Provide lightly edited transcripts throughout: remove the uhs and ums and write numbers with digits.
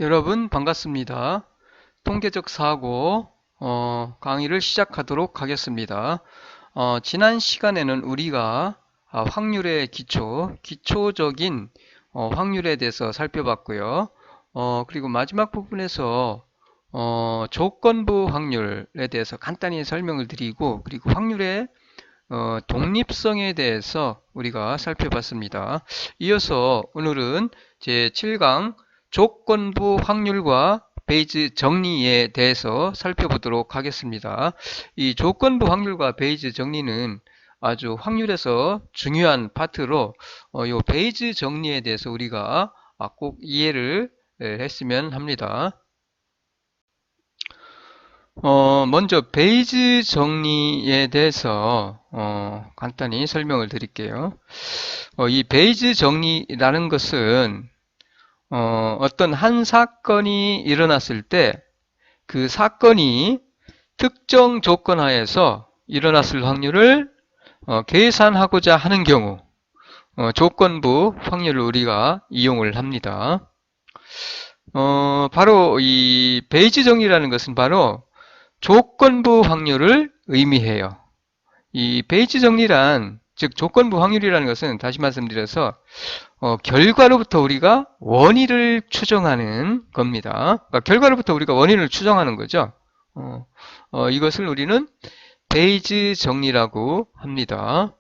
여러분 반갑습니다. 통계적 사고 강의를 시작하도록 하겠습니다. 지난 시간에는 우리가 확률의 기초적인 확률에 대해서 살펴봤고요. 그리고 마지막 부분에서 조건부 확률에 대해서 간단히 설명을 드리고, 그리고 확률의 독립성에 대해서 우리가 살펴봤습니다. 이어서 오늘은 제7강 조건부 확률과 베이즈 정리에 대해서 살펴보도록 하겠습니다. 이 조건부 확률과 베이즈 정리는 아주 확률에서 중요한 파트로 이 베이즈 정리에 대해서 우리가 꼭 이해를 했으면 합니다. 먼저 베이즈 정리에 대해서 간단히 설명을 드릴게요. 이 베이즈 정리라는 것은 어떤 한 사건이 일어났을 때 그 사건이 특정 조건 하에서 일어났을 확률을 계산하고자 하는 경우 조건부 확률을 우리가 이용을 합니다. 바로 이 베이즈 정리라는 것은 바로 조건부 확률을 의미해요. 이 베이즈 정리란, 즉 조건부 확률이라는 것은 다시 말씀드려서 결과로부터 우리가 원인을 추정하는 겁니다. 그러니까 결과로부터 우리가 원인을 추정하는 거죠. 이것을 우리는 베이즈 정리라고 합니다.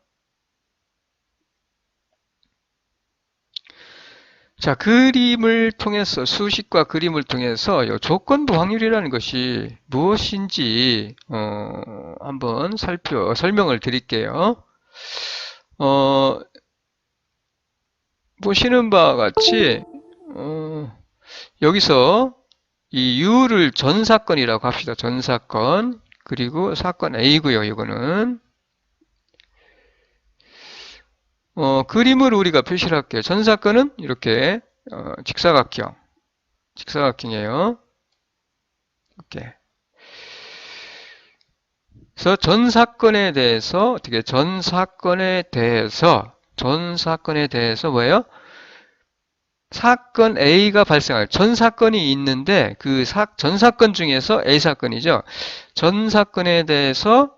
자, 그림을 통해서, 수식과 그림을 통해서 이 조건부 확률이라는 것이 무엇인지 한번 설명을 드릴게요. 보시는 바와 같이 여기서 이 U를 전사건이라고 합시다. 전사건. 그리고 사건 A고요. 이거는 그림을 우리가 표시를 할게요. 전사건은 이렇게 직사각형이에요. 이렇게. 그래서 전사건에 대해서 뭐예요? 사건 A가 발생할 전사건이 있는데 그 전사건 중에서 A 사건이죠. 전사건에 대해서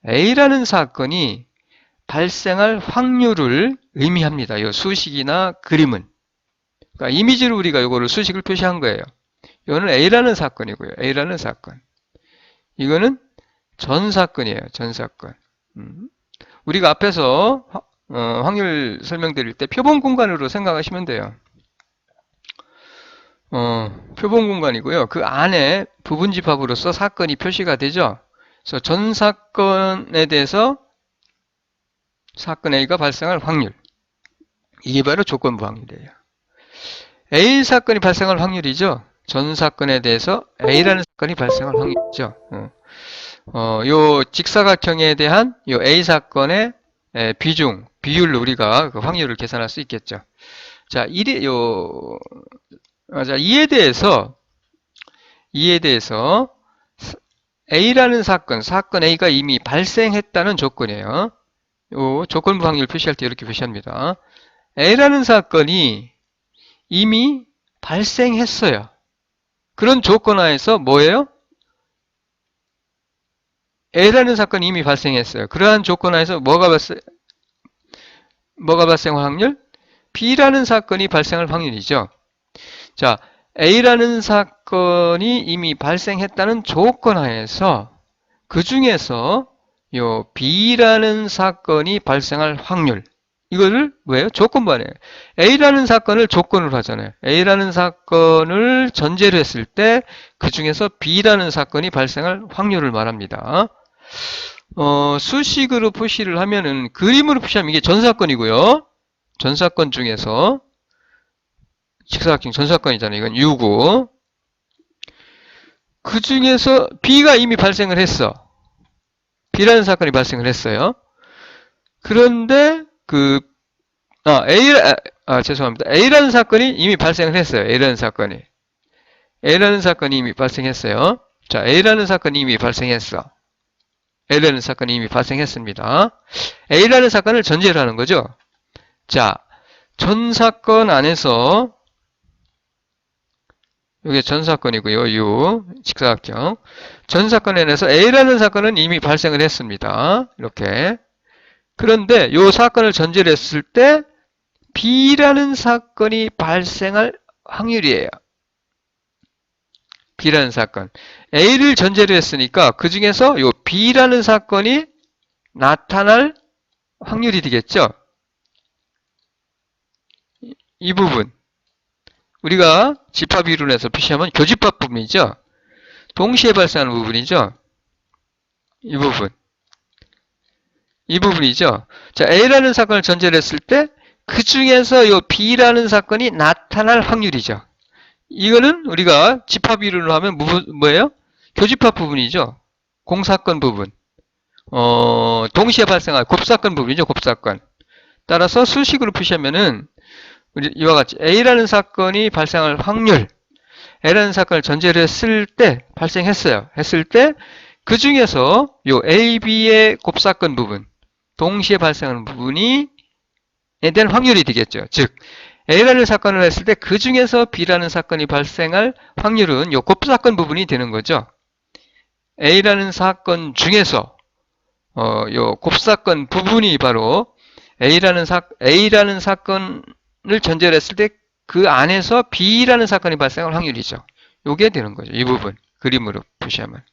A라는 사건이 발생할 확률을 의미합니다. 이 수식이나 그림은. 그러니까 이미지로 우리가 이거를 수식을 표시한 거예요. 이거는 A라는 사건이고요. A라는 사건. 이거는 전사건이에요. 전사건. 우리가 앞에서 확률 설명드릴 때 표본 공간으로 생각하시면 돼요. 표본 공간이고요. 그 안에 부분집합으로서 사건이 표시가 되죠. 그래서 전 사건에 대해서 사건 A가 발생할 확률. 이게 바로 조건부 확률이에요. A 사건이 발생할 확률이죠. 전 사건에 대해서 A라는 사건이 발생할 확률이죠. 요 직사각형에 대한 요 A 사건의 비율로 우리가 그 확률을 계산할 수 있겠죠. 자, 이에 대해서 A라는 사건 A가 이미 발생했다는 조건이에요. 요 조건부 확률 표시할 때 이렇게 표시합니다. A라는 사건이 이미 발생했어요. 그런 조건 하에서 뭐예요? A라는 사건이 이미 발생했어요. 그러한 조건 하에서 뭐가 발생할 확률? B라는 사건이 발생할 확률이죠. 자, A라는 사건이 이미 발생했다는 조건 하에서 그 중에서 요 B라는 사건이 발생할 확률, 이거를 왜요? 조건부 안에 A라는 사건을 조건으로 하잖아요. A라는 사건을 전제로 했을 때 그 중에서 B라는 사건이 발생할 확률을 말합니다. 수식으로 표시를 하면은, 그림으로 표시하면 이게 전사건이고요. 전사건 중에서 직사각형 전사건이잖아요. 이건 U고, 그 중에서 B가 이미 발생을 했어. B라는 사건이 발생을 했어요. 그런데 죄송합니다. A라는 사건이 이미 발생을 했어요. A라는 사건이 이미 발생했어요. 자, A라는 사건이 이미 발생했어. A라는 사건이 이미 발생했습니다. A라는 사건을 전제로 하는 거죠. 자, 전 사건 안에서 이게 전 사건이고요. U 직사각형. 전 사건에 대해서 A라는 사건은 이미 발생을 했습니다. 이렇게. 그런데 이 사건을 전제로 했을 때 B라는 사건이 발생할 확률이에요. B라는 사건. A를 전제로 했으니까 그 중에서 이 B라는 사건이 나타날 확률이 되겠죠. 이 부분. 우리가 집합 이론에서 표시하면 교집합 부분이죠. 동시에 발생하는 부분이죠. 이 부분. 이 부분이죠. 자, A라는 사건을 전제로 했을 때 그 중에서 이 B라는 사건이 나타날 확률이죠. 이거는 우리가 집합 이론으로 하면 뭐예요? 교집합 부분이죠. 공사건 부분. 동시에 발생할 곱사건 부분이죠. 곱사건. 따라서 수식으로 표시하면은 이와 같이 A라는 사건이 발생할 확률, A라는 사건을 전제로 했을 때 발생했어요. 했을 때 그 중에서 요 A, B의 곱사건 부분, 동시에 발생하는 부분이 에 대한 확률이 되겠죠. 즉 A라는 사건을 했을 때 그 중에서 B라는 사건이 발생할 확률은 요 곱사건 부분이 되는 거죠. A라는 사건 중에서 요 곱사건 부분이 바로 A라는 사건을 전제로 했을 때 그 안에서 B라는 사건이 발생할 확률이죠. 요게 되는 거죠. 이 부분 그림으로 표시하면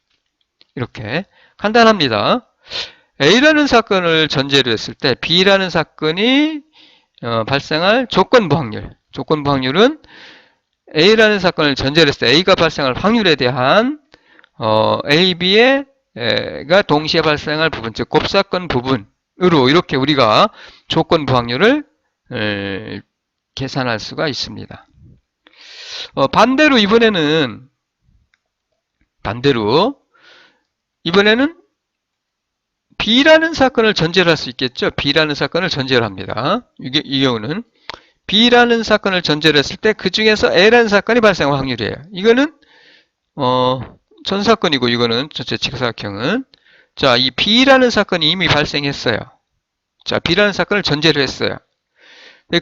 이렇게 간단합니다. A라는 사건을 전제로 했을 때 B라는 사건이 발생할 조건부 확률. 조건부 확률은 A라는 사건을 전제로 했을 때 A가 발생할 확률에 대한 A, B가 동시에 발생할 부분, 즉 곱사건 부분으로 이렇게 우리가 조건부 확률을 계산할 수가 있습니다. 반대로 이번에는 B라는 사건을 전제로 할 수 있겠죠. B라는 사건을 전제로 합니다. 이 경우는 B라는 사건을 전제로 했을 때 그 중에서 A라는 사건이 발생할 확률이에요. 이거는 전 사건이고 이거는 전체 직사각형은 자, 이 B라는 사건이 이미 발생했어요. 자, B라는 사건을 전제로 했어요.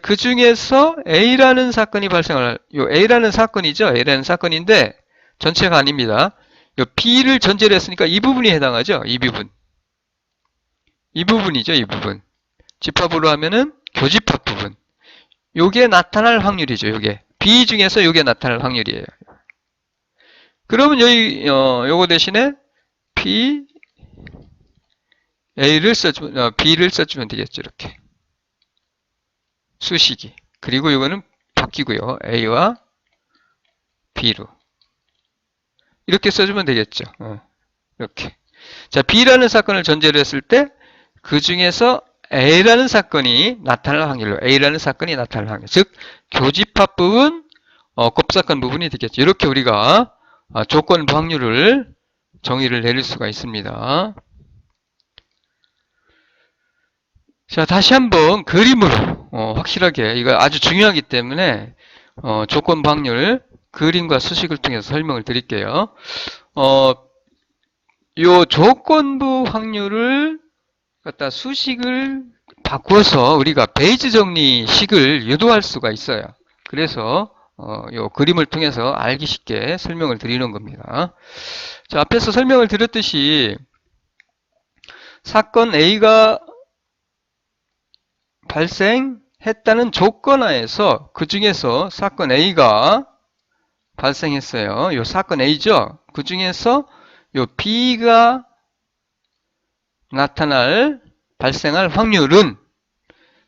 그 중에서 A라는 사건이 발생할 요 A라는 사건이죠. A라는 사건인데 전체가 아닙니다. 요 B를 전제로 했으니까 이 부분이 해당하죠. 이 부분. 이 부분이죠. 이 부분. 집합으로 하면은 교집합 부분. 요게 나타날 확률이죠. 요게. B 중에서 요게 나타날 확률이에요. 그러면 여기 요거 대신에 P A를 써주면 B를 써주면 되겠죠. 이렇게. 수식이. 그리고 이거는 바뀌고요. A와 B로. 이렇게 써주면 되겠죠. 이렇게. 자, B라는 사건을 전제로 했을 때 그 중에서 A라는 사건이 나타날 확률로 A라는 사건이 나타날 확률. 즉 교집합 부분, 곱사건 부분이 되겠죠. 이렇게 우리가 조건부 확률을 정의를 내릴 수가 있습니다. 자, 다시 한번 그림으로 확실하게 이거 아주 중요하기 때문에 조건부 확률 그림과 수식을 통해서 설명을 드릴게요. 요 조건부 확률을 갖다 수식을 바꿔서 우리가 베이즈 정리식을 유도할 수가 있어요. 그래서 요 그림을 통해서 알기 쉽게 설명을 드리는 겁니다. 자, 앞에서 설명을 드렸듯이 사건 A가 발생했다는 조건하에서 그 중에서 사건 A가 발생했어요. 요 사건 A죠. 그 중에서 요 B가 발생할 확률은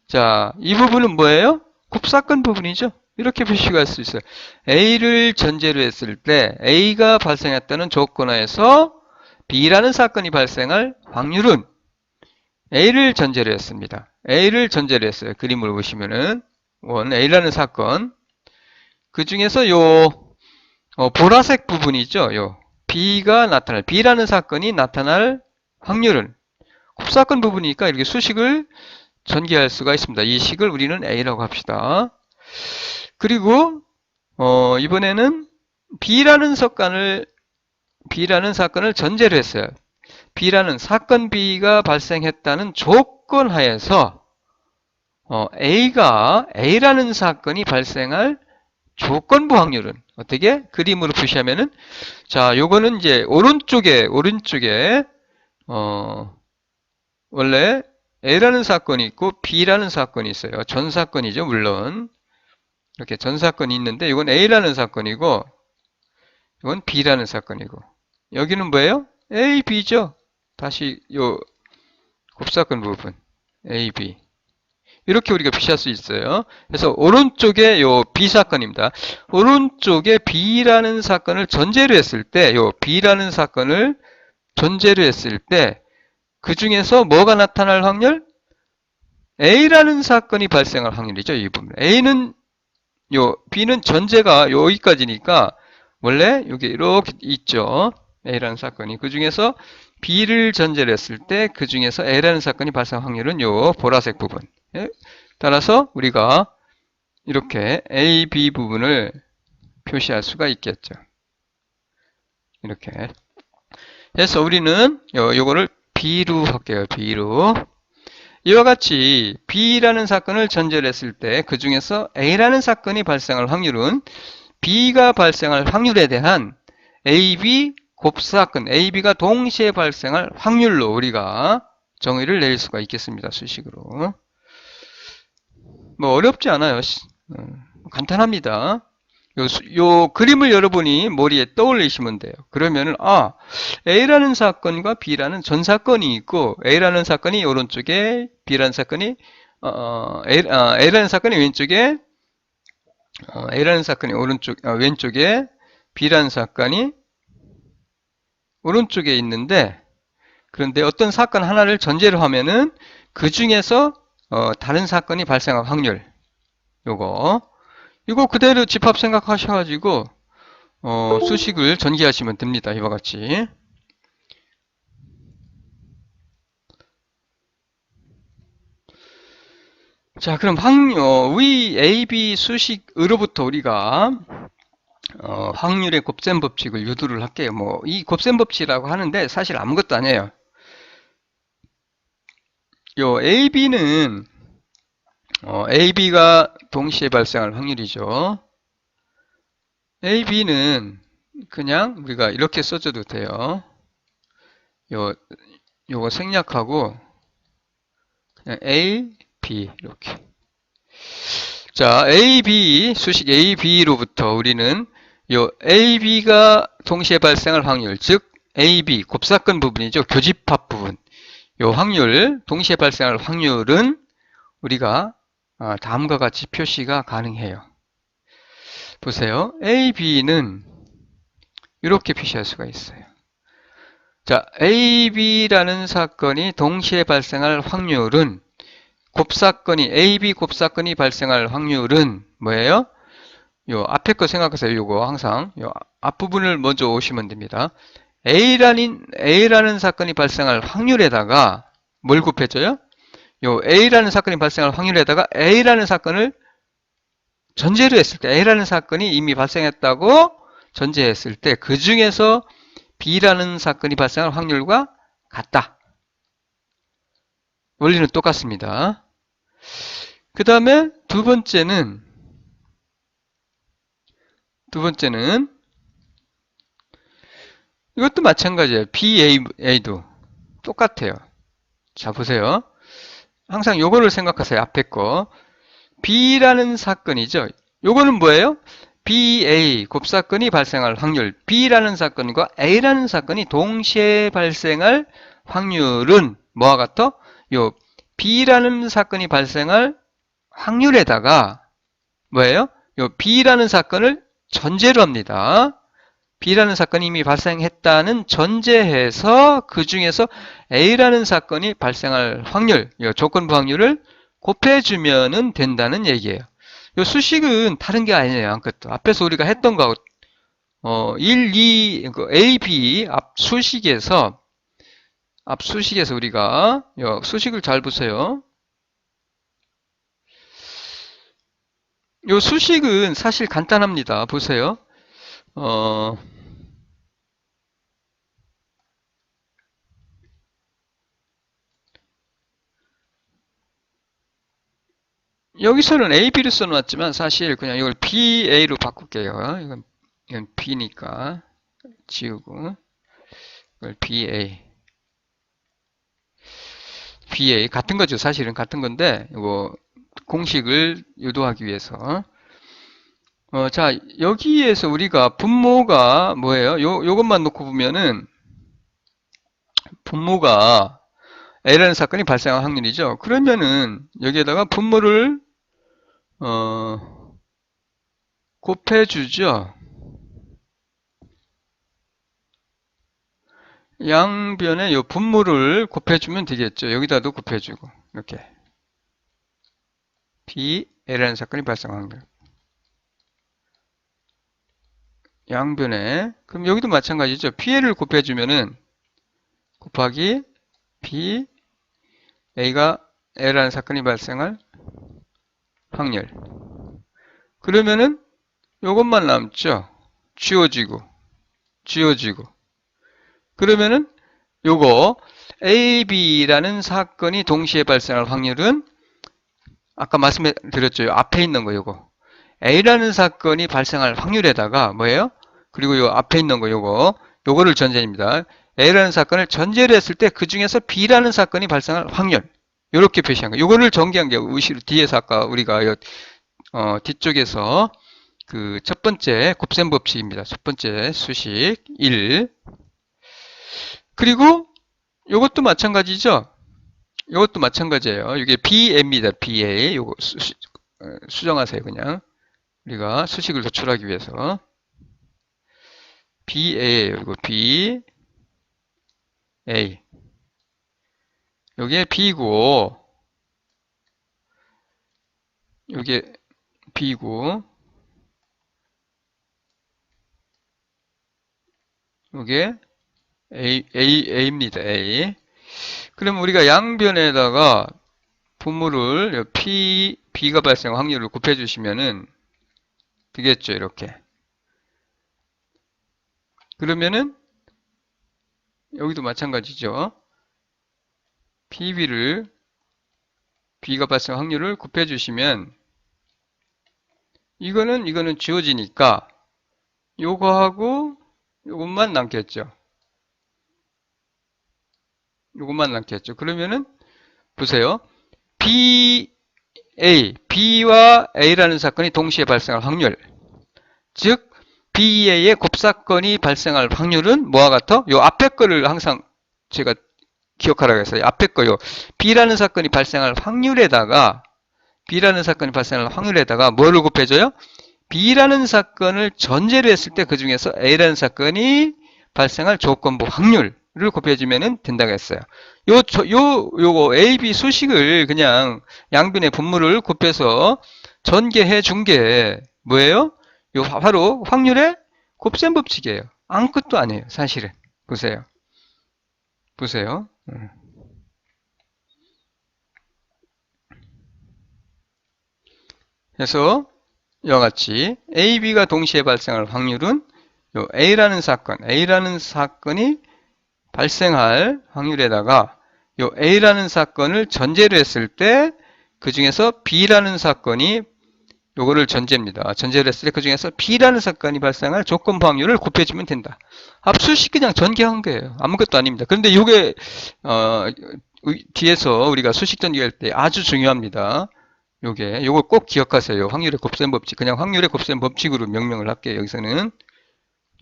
자, 이 부분은 뭐예요? 곱사건 부분이죠. 이렇게 표시가 할 수 있어요. A를 전제로 했을 때 A가 발생했다는 조건하에서 B라는 사건이 발생할 확률은 A를 전제로 했습니다. A를 전제로 했어요. 그림을 보시면은 A라는 사건 그 중에서 요 보라색 부분이죠. 요 B라는 사건이 나타날 확률은 곱사건 부분이니까 이렇게 수식을 전개할 수가 있습니다. 이 식을 우리는 A라고 합시다. 그리고 이번에는 B라는 사건을 전제로 했어요. 사건 B가 발생했다는 조건하에서 A라는 사건이 발생할 조건부 확률은 어떻게 그림으로 표시하면은 자, 요거는 이제 오른쪽에 원래 A라는 사건이 있고 B라는 사건이 있어요. 전사건이죠, 물론. 이렇게 전사건이 있는데 이건 A라는 사건이고 이건 B라는 사건이고 여기는 뭐예요? A, B죠. 다시 요 곱사건 부분 A, B 이렇게 우리가 표시할 수 있어요. 그래서 오른쪽에 요 B 사건입니다. 오른쪽에 B라는 사건을 전제로 했을 때 요 B라는 사건을 전제로 했을 때 그 중에서 뭐가 나타날 확률? A라는 사건이 발생할 확률이죠. 이 부분. B는 전제가 여기까지니까 원래 여기 이렇게 있죠. A라는 사건이. 그 중에서 B를 전제로 했을 때 그 중에서 A라는 사건이 발생할 확률은 요 보라색 부분. 예? 따라서 우리가 이렇게 A, B 부분을 표시할 수가 있겠죠. 이렇게. 해서 우리는 요거를 B로 할게요. B로. 이와 같이 B라는 사건을 전제로 했을 때 그 중에서 A라는 사건이 발생할 확률은 B가 발생할 확률에 대한 AB 곱사건, AB가 동시에 발생할 확률로 우리가 정의를 내릴 수가 있겠습니다. 수식으로. 뭐 어렵지 않아요. 간단합니다. 요 그림을 여러분이 머리에 떠올리시면 돼요. 그러면은 A라는 사건과 B라는 전사건이 있고 A라는 사건이 오른쪽에 B라는 사건이 A라는 사건이 왼쪽에 A라는 사건이 왼쪽에 B라는 사건이 오른쪽에 있는데 그런데 어떤 사건 하나를 전제로 하면은 그 중에서 다른 사건이 발생할 확률 이거 그대로 집합 생각하셔가지고 수식을 전개하시면 됩니다. 이와 같이. 자, 그럼 위 AB 수식으로부터 우리가 확률의 곱셈 법칙을 유도를 할게요. 뭐 이 곱셈 법칙이라고 하는데 사실 아무것도 아니에요. 요 AB는 AB가 동시에 발생할 확률이죠. AB는 그냥 우리가 이렇게 써줘도 돼요. 요거 생략하고 그냥 A, B 이렇게. 자, 수식 AB로부터 우리는 요 AB가 동시에 발생할 확률, 즉 AB 곱사건 부분이죠. 교집합 부분. 요 확률, 동시에 발생할 확률은 우리가 다음과 같이 표시가 가능해요. 보세요. AB는 이렇게 표시할 수가 있어요. 자, AB라는 사건이 동시에 발생할 확률은 AB 곱사건이 발생할 확률은 뭐예요? 요 앞에 거 생각하세요. 요거 항상 요 앞부분을 먼저 오시면 됩니다. A라는 사건이 발생할 확률에다가 뭘 곱해줘요? 요 A라는 사건이 발생할 확률에다가 A라는 사건을 전제로 했을 때 A라는 사건이 이미 발생했다고 전제했을 때 그 중에서 B라는 사건이 발생할 확률과 같다. 원리는 똑같습니다. 그 다음에 두 번째는 이것도 마찬가지예요. BA도 똑같아요. 자, 보세요. 항상 요거를 생각하세요. 앞에 거. B라는 사건이죠. 요거는 뭐예요? BA 곱사건이 발생할 확률. B라는 사건과 A라는 사건이 동시에 발생할 확률은 뭐와 같아? 요 B라는 사건이 발생할 확률에다가 뭐예요? 요 B라는 사건을 전제로 합니다. B라는 사건이 이미 발생했다는 전제해서 그 중에서 A라는 사건이 발생할 확률, 조건부 확률을 곱해주면 된다는 얘기예요. 이 수식은 다른 게 아니에요. 아무것도. 앞에서 우리가 했던 거, 1, 2, A, B 앞수식에서 우리가 수식을 잘 보세요. 이 수식은 사실 간단합니다. 보세요. 여기서는 A, B를 써놨지만 사실 그냥 이걸 BA로 바꿀게요. 이건 B니까 지우고 이걸 BA 같은 거죠. 사실은 같은 건데 이거 공식을 유도하기 위해서 자 여기에서 우리가 분모가 뭐예요? 요것만 놓고 보면은 분모가 A라는 사건이 발생할 확률이죠. 그러면은 여기에다가 분모를 곱해주죠. 양변에 요 분모를 곱해주면 되겠죠. 여기다도 곱해주고 이렇게 B, A라는 사건이 발생할 확률. 양변에 그럼 여기도 마찬가지죠. PL을 곱해주면은 곱하기 B, A가 A라는 사건이 발생할 확률. 그러면은 요것만 남죠. 지워지고 그러면은 요거 A, B라는 사건이 동시에 발생할 확률은 아까 말씀드렸죠. 앞에 있는 거 요거 A라는 사건이 발생할 확률에다가 뭐예요? 그리고 요 앞에 있는 거 요거를 전제입니다. A라는 사건을 전제를 했을 때 그 중에서 B라는 사건이 발생할 확률 이렇게 표시한 거. 요거를 전개한 게 의시로 뒤에서 아까 우리가 뒤쪽에서 그 첫 번째 곱셈 법칙입니다. 첫 번째 수식 1. 그리고 요것도 마찬가지죠. 요것도 마찬가지예요. 이게 BA입니다. BA. 요거 수정하세요, 그냥. 우리가 수식을 도출하기 위해서. BA예요. 이거 B, A. 요게 B고, 요게 B고, 요게 A입니다. A. 그럼 우리가 양변에다가 분모를 B가 발생 확률을 곱해주시면은 되겠죠. 이렇게. 그러면은 여기도 마찬가지죠. B가 발생 확률을 곱해주시면 이거는 지워지니까 요거하고 요것만 남겠죠. 그러면은 보세요. B와 A라는 사건이 동시에 발생할 확률. 즉 BA의 곱사건이 발생할 확률은 뭐와 같아? 요 앞에 거를 항상 제가 기억하라고 했어요. 앞에 거요. B라는 사건이 발생할 확률에다가 뭐를 곱해줘요? B라는 사건을 전제로 했을 때 그 중에서 A라는 사건이 발생할 조건부 확률을 곱해주면 된다고 했어요. 요거 A, B 수식을 그냥 양변의 분모를 곱해서 전개해 준 게 뭐예요? 요 바로 확률의 곱셈 법칙이에요. 아무것도 아니에요. 사실은. 보세요. 그래서 이와 같이 A, B가 동시에 발생할 확률은 요 A라는 사건이 발생할 확률에다가 요 A라는 사건을 전제로 했을 때 그 중에서 B라는 사건이 요거를 전제입니다. 전제로 했을 때 그 중에서 B라는 사건이 발생할 조건부 확률을 곱해주면 된다. 압수식 그냥 전개한 거예요. 아무것도 아닙니다. 그런데 요게 뒤에서 우리가 수식 전개할 때 아주 중요합니다. 요거 꼭 기억하세요. 확률의 곱셈 법칙. 그냥 확률의 곱셈 법칙으로 명명을 할게요. 여기서는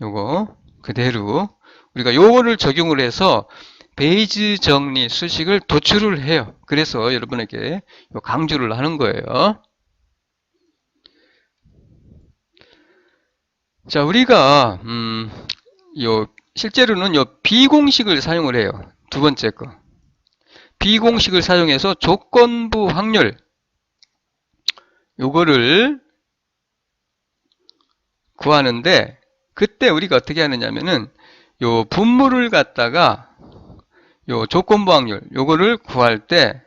요거 그대로 우리가 요거를 적용을 해서 베이즈 정리 수식을 도출을 해요. 그래서 여러분에게 강조를 하는 거예요. 자, 우리가 실제로는 비공식을 사용을 해요. 두 번째 거. 비공식을 사용해서 조건부 확률 요거를 구하는데 그때 우리가 어떻게 하느냐면은 요 분모를 갖다가 요 조건부 확률 요거를 구할 때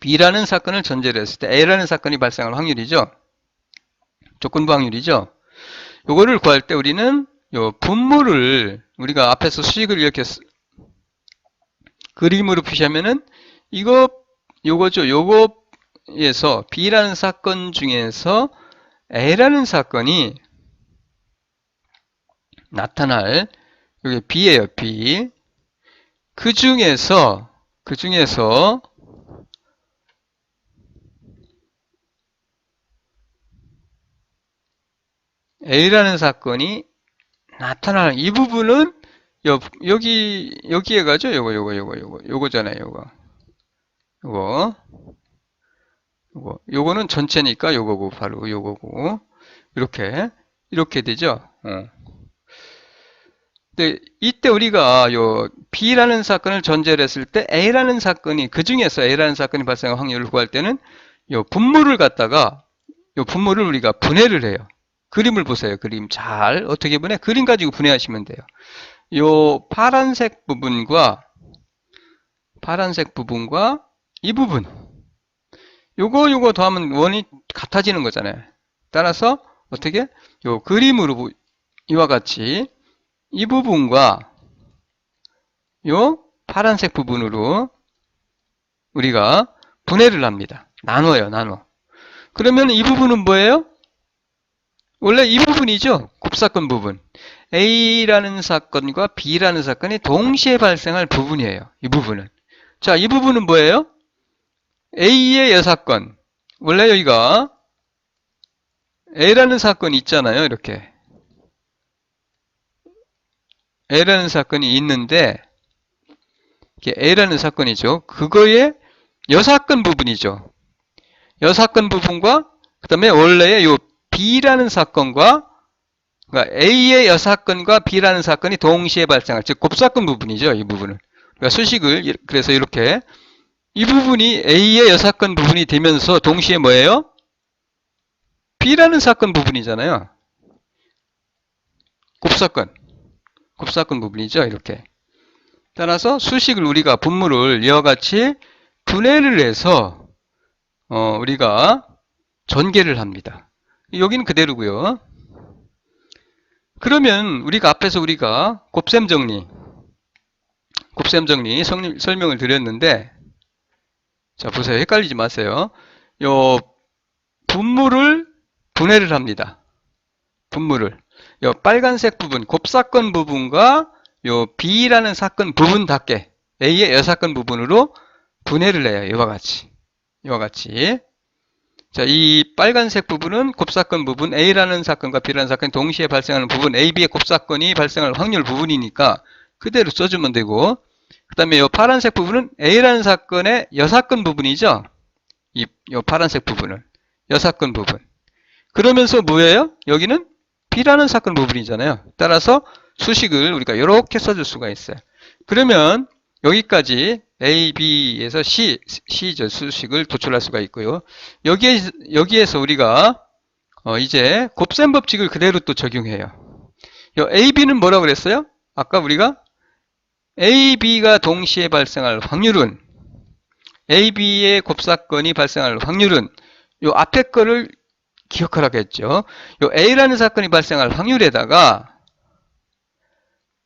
B라는 사건을 전제로 했을 때 A라는 사건이 발생할 확률이죠. 조건부 확률이죠. 요거를 구할 때 우리는 요 분모를 우리가 앞에서 수식을 이렇게 그림으로 표시하면은 요거죠. 요거 B라는 사건 중에서 A라는 사건이 나타날, 여기 B예요, B. 그 중에서 A라는 사건이 나타나는 이 부분은 여기에 가죠. 요거잖아요. 요거는 전체니까 요거고 바로 요거고 이렇게 되죠. 근데 이때 우리가 요 B라는 사건을 전제로 했을 때 A라는 사건이 그 중에서 A라는 사건이 발생할 확률을 구할 때는 요 분모를 갖다가 요 분모를 우리가 분해를 해요. 그림을 보세요. 그림 잘 어떻게 분해? 그림 가지고 분해하시면 돼요. 요 파란색 부분과 이 부분 요거 더하면 원이 같아지는 거잖아요. 따라서 어떻게? 요 그림으로 이와 같이 이 부분과 요 파란색 부분으로 우리가 분해를 합니다. 나눠요. 그러면 이 부분은 뭐예요? 원래 이 부분이죠. 곱사건 부분. A라는 사건과 B라는 사건이 동시에 발생할 부분이에요. 이 부분은. 자, 이 부분은 뭐예요? A의 여사건. 원래 여기가 A라는 사건이 있잖아요. 이렇게. A라는 사건이 있는데, 이게 A라는 사건이죠. 그거의 여사건 부분이죠. 여사건 부분과, 그 다음에 원래의 요 B라는 사건과, 그러니까 A의 여사건과 B라는 사건이 동시에 발생할, 즉, 곱사건 부분이죠. 이 부분은. 그러니까 수식을, 그래서 이렇게, 이 부분이 A의 여사건 부분이 되면서 동시에 뭐예요? B라는 사건 부분이잖아요. 곱사건 부분이죠. 이렇게. 따라서 수식을 우리가 분모를 이와 같이 분해를 해서 우리가 전개를 합니다. 여기는 그대로고요. 그러면 우리가 앞에서 곱셈 정리 설명을 드렸는데, 자 보세요. 헷갈리지 마세요. 요 분모를 분해를 합니다. 요 빨간색 부분, 곱사건 부분과 요 B라는 사건 부분답게 A의 여사건 부분으로 분해를 해요. 이와 같이. 자, 이 빨간색 부분은 곱사건 부분, A라는 사건과 B라는 사건이 동시에 발생하는 부분, A, B의 곱사건이 발생할 확률 부분이니까 그대로 써주면 되고, 그 다음에 이 파란색 부분은 A라는 사건의 여사건 부분이죠. 요 파란색 부분은 여사건 부분. 그러면서 뭐예요? 여기는 B라는 사건 부분이잖아요. 따라서 수식을 우리가 이렇게 써줄 수가 있어요. 그러면 여기까지 A, B에서 C죠. 수식을 도출할 수가 있고요. 여기에서 우리가 이제 곱셈 법칙을 그대로 또 적용해요. A, B는 뭐라고 그랬어요? 아까 우리가 A, B가 동시에 발생할 확률은, A, B의 곱사건이 발생할 확률은 요 앞에 거를 기억하라고 했죠. 요 A라는 사건이 발생할 확률에다가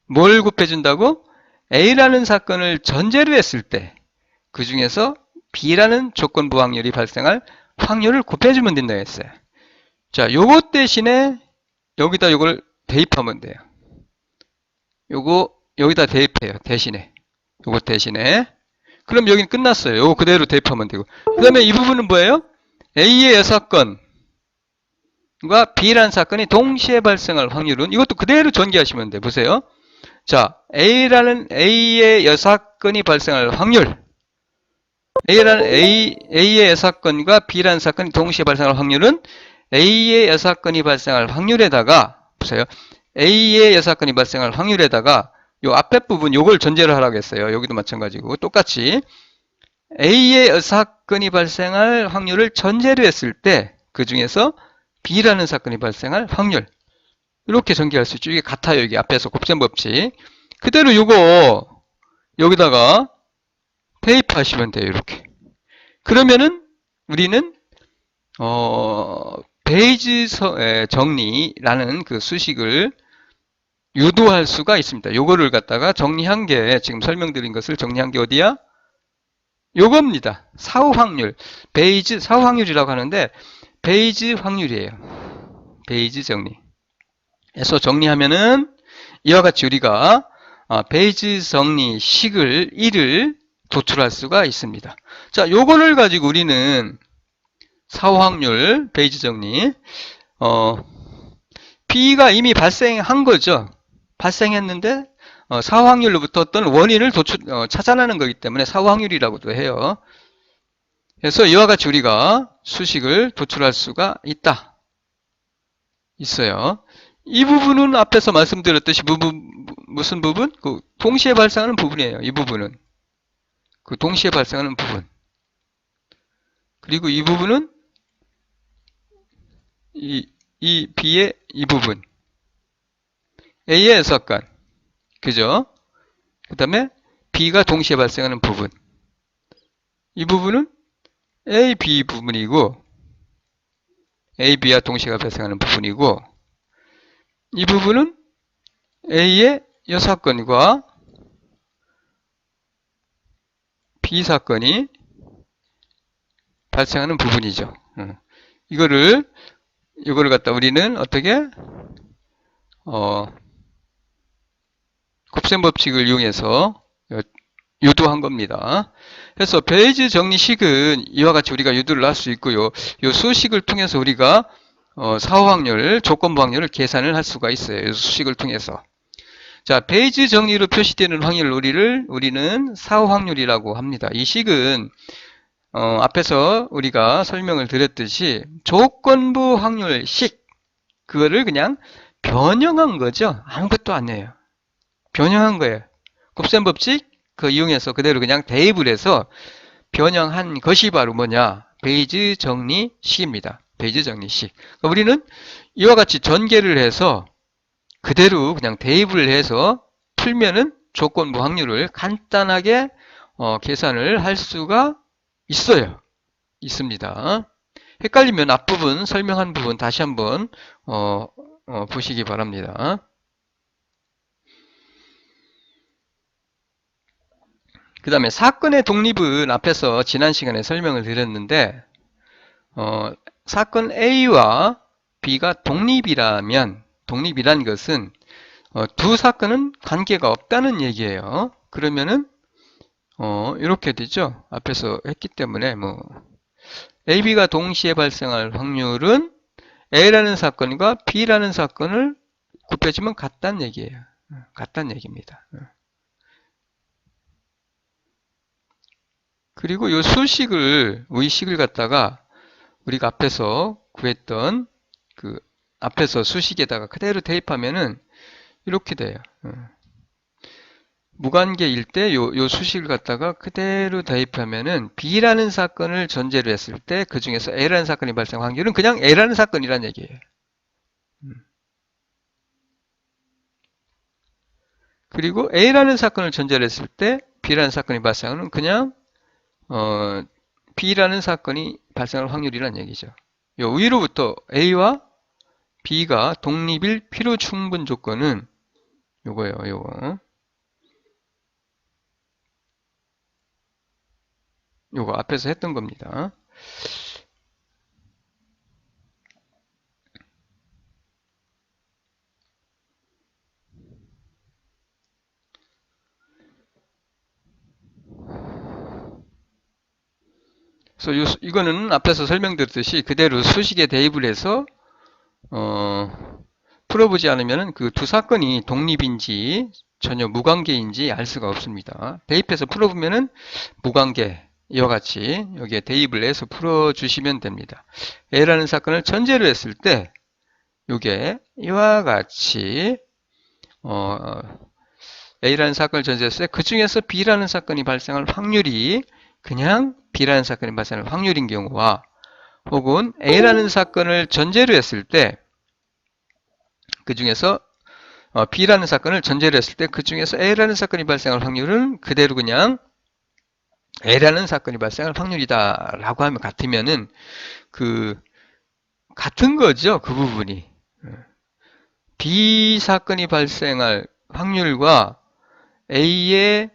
뭘 곱해준다고? A라는 사건을 전제로 했을 때 그 중에서 B라는 조건부 확률이 발생할 확률을 곱해주면 된다고 했어요. 자, 요것 대신에 여기다 요걸 대입하면 돼요. 요거 여기다 대입해요. 대신에. 요것 대신에. 그럼 여기는 끝났어요. 요거 그대로 대입하면 되고. 그 다음에 이 부분은 뭐예요? A의 여사건과 B라는 사건이 동시에 발생할 확률은 이것도 그대로 전개하시면 돼요. 보세요. 자, A의 여사건이 발생할 확률. A의 여사건과 B라는 사건이 동시에 발생할 확률은 A의 여사건이 발생할 확률에다가, 보세요. A의 여사건이 발생할 확률에다가 요 앞에 부분 요걸 전제를 하라고 했어요. 여기도 마찬가지고 똑같이 A의 여사건이 발생할 확률을 전제로 했을 때 그 중에서 B라는 사건이 발생할 확률, 이렇게 전개할 수 있죠. 이게 같아요. 여기 앞에서 곱셈 법칙. 그대로 요거 여기다가 대입하시면 돼요. 이렇게. 그러면은 우리는 베이지 정리라는 그 수식을 유도할 수가 있습니다. 요거를 갖다가 정리한 게, 지금 설명드린 것을 정리한 게 어디야? 요겁니다. 사후 확률. 베이즈 사후 확률이라고 하는데 베이즈 확률이에요. 베이즈 정리. 그래서 정리하면은 이와 같이 우리가 베이즈 정리식을 1을 도출할 수가 있습니다. 자, 요거를 가지고 우리는 사후 확률 베이즈 정리 B가 이미 발생한 거죠. 발생했는데 사후 확률로부터 어떤 원인을 찾아내는 거기 때문에 사후 확률이라고도 해요. 그래서 이와 같이 우리가 수식을 도출할 수가 있어요. 이 부분은 앞에서 말씀드렸듯이 무슨 부분? 그 동시에 발생하는 부분이에요. 이 부분은 그 동시에 발생하는 부분. 그리고 이 부분은 이 B의 이 부분. A의 사건. 그죠? 그 다음에 B가 동시에 발생하는 부분. 이 부분은 A, B 부분이고 A, B와 동시에 발생하는 부분이고 이 부분은 A의 이 사건과 B 사건이 발생하는 부분이죠. 이거를 갖다 우리는 어떻게 곱셈 법칙을 이용해서 유도한 겁니다. 그래서 베이즈 정리식은 이와 같이 우리가 유도를 할 수 있고요. 이 수식을 통해서 우리가 사후 확률, 조건부 확률을 계산을 할 수가 있어요. 이 수식을 통해서. 자, 베이즈 정리로 표시되는 확률 우리는 사후 확률이라고 합니다. 이 식은 앞에서 우리가 설명을 드렸듯이 조건부 확률식 그거를 그냥 변형한 거죠. 아무것도 안 해요. 변형한 거예요. 곱셈 법칙 그 이용해서 그대로 그냥 대입을 해서 변형한 것이 바로 뭐냐? 베이즈 정리식입니다. 베이즈 정리식. 그러니까 우리는 이와 같이 전개를 해서 그대로 그냥 대입을 해서 풀면은 조건부 확률을 간단하게 계산을 할 수가 있습니다. 헷갈리면 앞부분 설명한 부분 다시 한번 보시기 바랍니다. 그 다음에 사건의 독립은 앞에서 지난 시간에 설명을 드렸는데 사건 A와 B가 독립이라는 것은 두 사건은 관계가 없다는 얘기예요. 그러면은 이렇게 되죠. 앞에서 했기 때문에 A, B가 동시에 발생할 확률은 A라는 사건과 B라는 사건을 곱해주면 같다는 얘기예요. 같다는 얘기입니다. 그리고 이 의식을 갖다가 우리가 앞에서 구했던 그 앞에서 수식에다가 그대로 대입하면은 이렇게 돼요. 무관계일 때 요 수식을 갖다가 그대로 대입하면은 B라는 사건을 전제로 했을 때 그 중에서 A라는 사건이 발생 확률은 그냥 A라는 사건이란 얘기예요. 그리고 A라는 사건을 전제로 했을 때 B라는 사건이 발생하는 그냥 B라는 사건이 발생할 확률이란 얘기죠. 요 위로부터 A와 B가 독립일 필요 충분 조건은 요거예요. 요거 앞에서 했던 겁니다. 그래서 이거는 앞에서 설명드렸듯이 그대로 수식에 대입을 해서 풀어보지 않으면 그 두 사건이 독립인지 전혀 무관계인지 알 수가 없습니다. 대입해서 풀어보면은 무관계 이와 같이 여기에 대입을 해서 풀어주시면 됩니다. A라는 사건을 전제로 했을 때 이게 이와 같이 A라는 사건을 전제했을 때 그 중에서 B라는 사건이 발생할 확률이 그냥 B라는 사건이 발생할 확률인 경우와 혹은 A라는 사건을 전제로 했을 때 그 중에서 B라는 사건을 전제로 했을 때 그 중에서 A라는 사건이 발생할 확률은 그대로 그냥 A라는 사건이 발생할 확률이다 라고 하면 같으면은 같은 거죠. 그 부분이. B 사건이 발생할 확률과 A의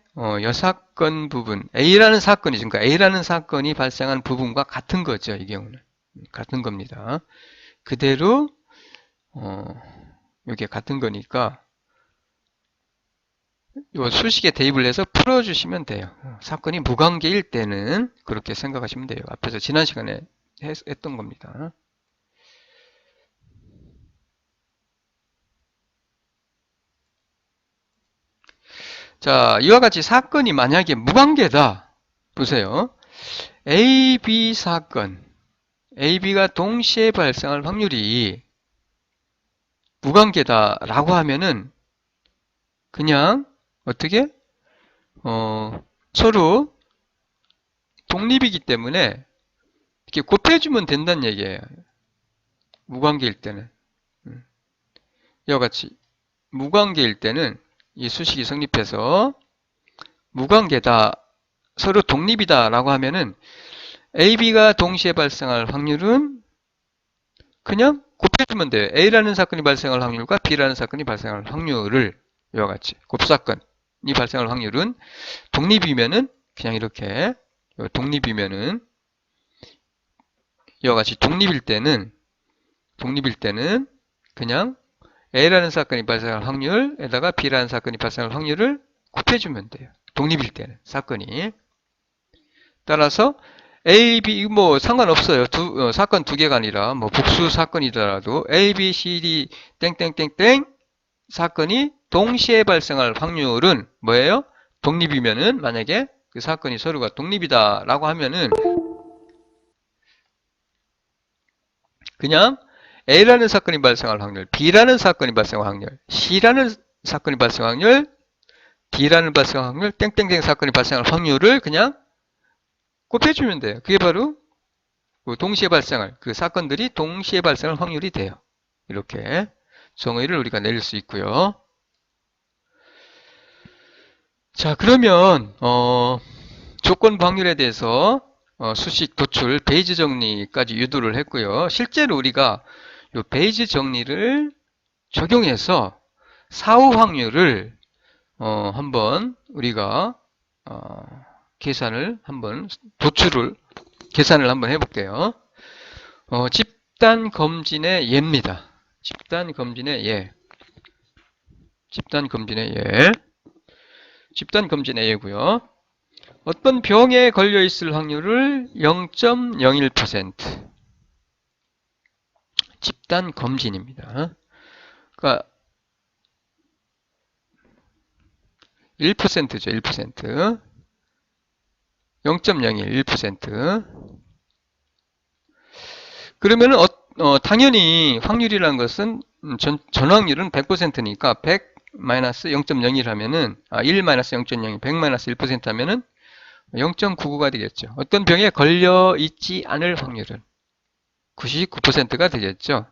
사건 부분, A라는 사건이, 그러니까 A라는 사건이 발생한 부분과 같은 거죠. 이 경우는. 같은 겁니다. 그대로, 이게 같은 거니까, 요 수식에 대입을 해서 풀어주시면 돼요. 사건이 무관계일 때는 그렇게 생각하시면 돼요. 앞에서 지난 시간에 했던 겁니다. 자, 이와 같이 사건이 만약에 무관계다. 보세요. A, B 사건. A, B가 동시에 발생할 확률이 무관계다라고 하면은 그냥 어떻게? 서로 독립이기 때문에 이렇게 곱해주면 된다는 얘기예요. 무관계일 때는. 이와 같이 무관계일 때는 이 수식이 성립해서 무관계다, 서로 독립이다 라고 하면은 A, B가 동시에 발생할 확률은 그냥 곱해주면 돼요. A라는 사건이 발생할 확률과 B라는 사건이 발생할 확률을 이와 같이 곱사건이 발생할 확률은 독립이면은 그냥 이렇게 독립이면은 이와 같이 독립일 때는 그냥 A라는 사건이 발생할 확률에다가 B라는 사건이 발생할 확률을 곱해주면 돼요. 독립일 때는 사건이. 따라서 A, B 뭐 상관없어요. 사건 두 개가 아니라 뭐 복수 사건이더라도 A, B, C, D 땡땡땡땡 사건이 동시에 발생할 확률은 뭐예요? 독립이면은 만약에 그 사건이 서로가 독립이다라고 하면은 그냥 A라는 사건이 발생할 확률, B라는 사건이 발생할 확률, C라는 사건이 발생할 확률, D라는 발생할 확률, 땡땡땡 사건이 발생할 확률을 그냥 곱해주면 돼요. 그게 바로 동시에 발생할, 그 사건들이 동시에 발생할 확률이 돼요. 이렇게 정의를 우리가 내릴 수 있고요. 자, 그러면 조건부 확률에 대해서 수식, 도출, 베이즈 정리까지 유도를 했고요. 실제로 우리가 이 베이즈 정리를 적용해서 사후 확률을 한번 우리가 계산을 한번 계산을 한번 해볼게요. 집단 검진의 예입니다. 집단 검진의 예. 집단 검진의 예. 집단 검진의 예고요. 어떤 병에 걸려 있을 확률을 0.01% 집단 검진입니다. 그러니까 1%죠. 1%. 0.01, 1%. 그러면은 당연히 확률이라는 것은 전확률은 100%니까 100 마이너스 0.01 하면은 1 마이너스 0.02, 100 마이너스 1% 하면은 0.99가 되겠죠. 어떤 병에 걸려 있지 않을 확률은 99%가 되겠죠.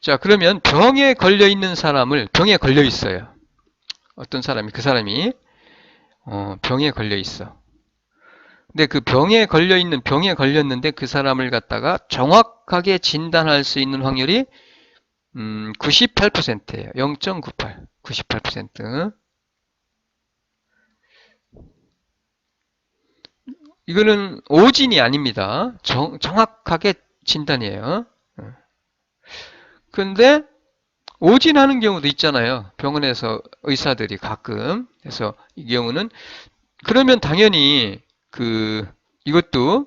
자, 그러면 병에 걸려 있는 사람을 병에 걸려 있어요. 어떤 사람이 그 사람이 병에 걸려 있어. 근데 그 병에 걸렸는데 그 사람을 갖다가 정확하게 진단할 수 있는 확률이 98%예요. 0.98. 98%. 이거는 오진이 아닙니다. 정확하게 진단이에요. 근데 오진하는 경우도 있잖아요. 병원에서 의사들이 가끔. 그래서 이 경우는 그러면 당연히 이것도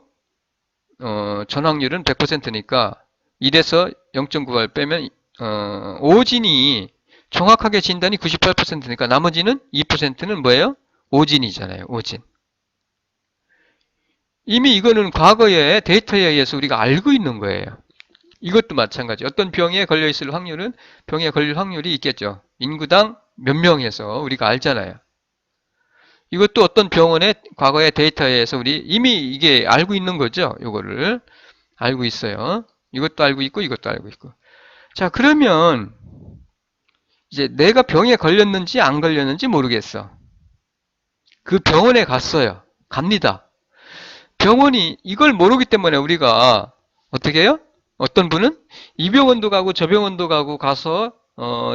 전확률은 100%니까 1에서 0.98 빼면 오진이 정확하게 진단이 98%니까 나머지는 2%는 뭐예요? 오진이잖아요. 오진. 이미 이거는 과거의 데이터에 의해서 우리가 알고 있는 거예요. 이것도 마찬가지. 어떤 병에 걸려 있을 확률은 병에 걸릴 확률이 있겠죠. 인구당 몇 명에서 우리가 알잖아요. 이것도 어떤 병원의 과거의 데이터에 의해서 우리 이미 이게 알고 있는 거죠. 이거를 알고 있어요. 이것도 알고 있고 이것도 알고 있고. 자, 그러면 이제 내가 병에 걸렸는지 안 걸렸는지 모르겠어. 그 병원에 갔어요. 갑니다. 병원이 이걸 모르기 때문에 우리가 어떻게 해요? 어떤 분은 이 병원도 가고 저 병원도 가고 가서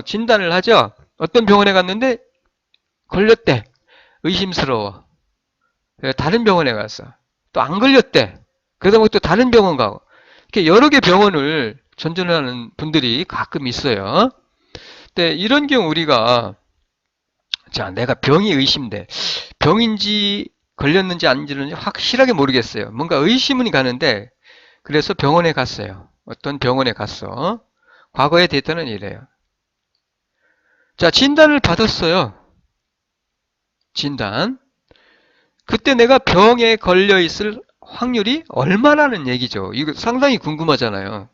진단을 하죠. 어떤 병원에 갔는데 걸렸대. 의심스러워. 그래서 다른 병원에 갔어. 또 안 걸렸대. 그러다 보니 또 다른 병원 가고. 이렇게 여러 개 병원을 전전하는 분들이 가끔 있어요. 근데 이런 경우 우리가 자, 내가 병이 의심돼. 병인지 걸렸는지 아닌지는 확실하게 모르겠어요. 뭔가 의심은 가는데 그래서 병원에 갔어요. 어떤 병원에 갔어. 과거의 데이터는 이래요. 자, 진단을 받았어요. 진단. 그때 내가 병에 걸려 있을 확률이 얼마라는 얘기죠. 이거 상당히 궁금하잖아요.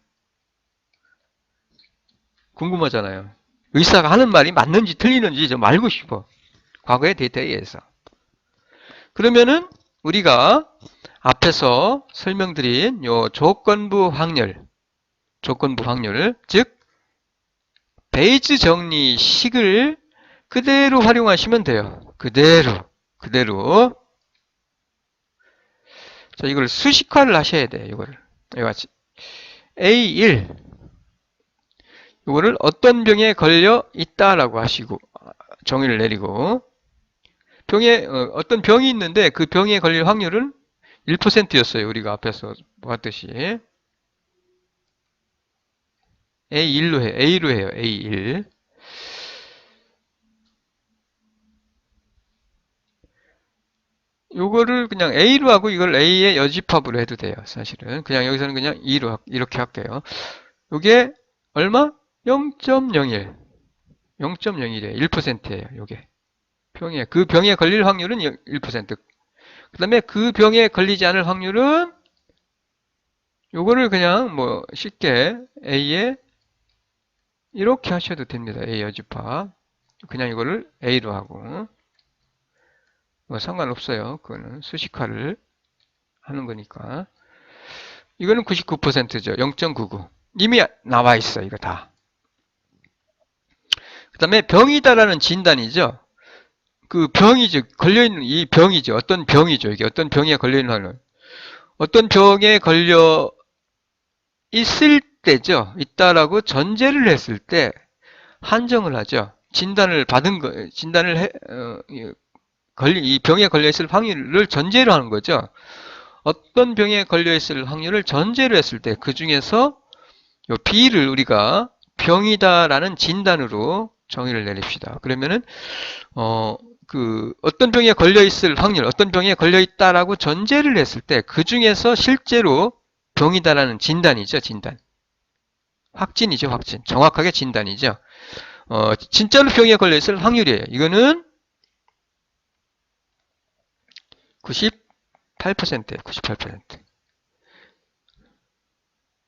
궁금하잖아요. 의사가 하는 말이 맞는지 틀리는지 좀 알고 싶어. 과거의 데이터에 의해서. 그러면은 우리가 앞에서 설명드린 요 조건부 확률, 즉 베이즈 정리식을 그대로 활용하시면 돼요. 그대로. 자, 이걸 수식화를 하셔야 돼요. 이거를. 이거같이 A1 이거를 어떤 병에 걸려 있다라고 하시고 정의를 내리고 병에 어떤 병이 있는데 그 병에 걸릴 확률은 1%였어요. 우리가 앞에서 봤듯이 A로 해요. A1. 요거를 그냥 A로 하고 이걸 A의 여집합으로 해도 돼요. 사실은 그냥 여기서는 그냥 2로 이렇게 할게요. 요게 얼마? 0.01. 0.01이에요. 1%예요. 요게 그 병에 걸릴 확률은 1%. 그 다음에 그 병에 걸리지 않을 확률은 요거를 그냥 뭐 쉽게 A에 이렇게 하셔도 됩니다. A 여집합. 그냥 이거를 A로 하고 뭐 상관없어요. 그거는 수식화를 하는 거니까. 이거는 99%죠. 0.99. 이미 나와 있어, 이거 다. 그 다음에 병이다라는 진단이죠. 그 병이죠. 걸려있는 이 병이죠. 어떤 병이죠. 이게 어떤 병에 걸려있는 하는. 어떤 병에 걸려 있을 때죠. 있다라고 전제를 했을 때 한정을 하죠. 진단을 받은 거, 이 병에 걸려있을 확률을 전제로 하는 거죠. 어떤 병에 걸려있을 확률을 전제로 했을 때 그 중에서 요 B를 우리가 병이다라는 진단으로 정의를 내립시다. 그러면은 어떤 병에 걸려 있을 확률, 어떤 병에 걸려 있다라고 전제를 했을 때 그 중에서 실제로 병이다라는 진단이죠, 진단. 확진이죠, 확진. 정확하게 진단이죠. 진짜로 병에 걸려 있을 확률이에요. 이거는 98%예요, 98%.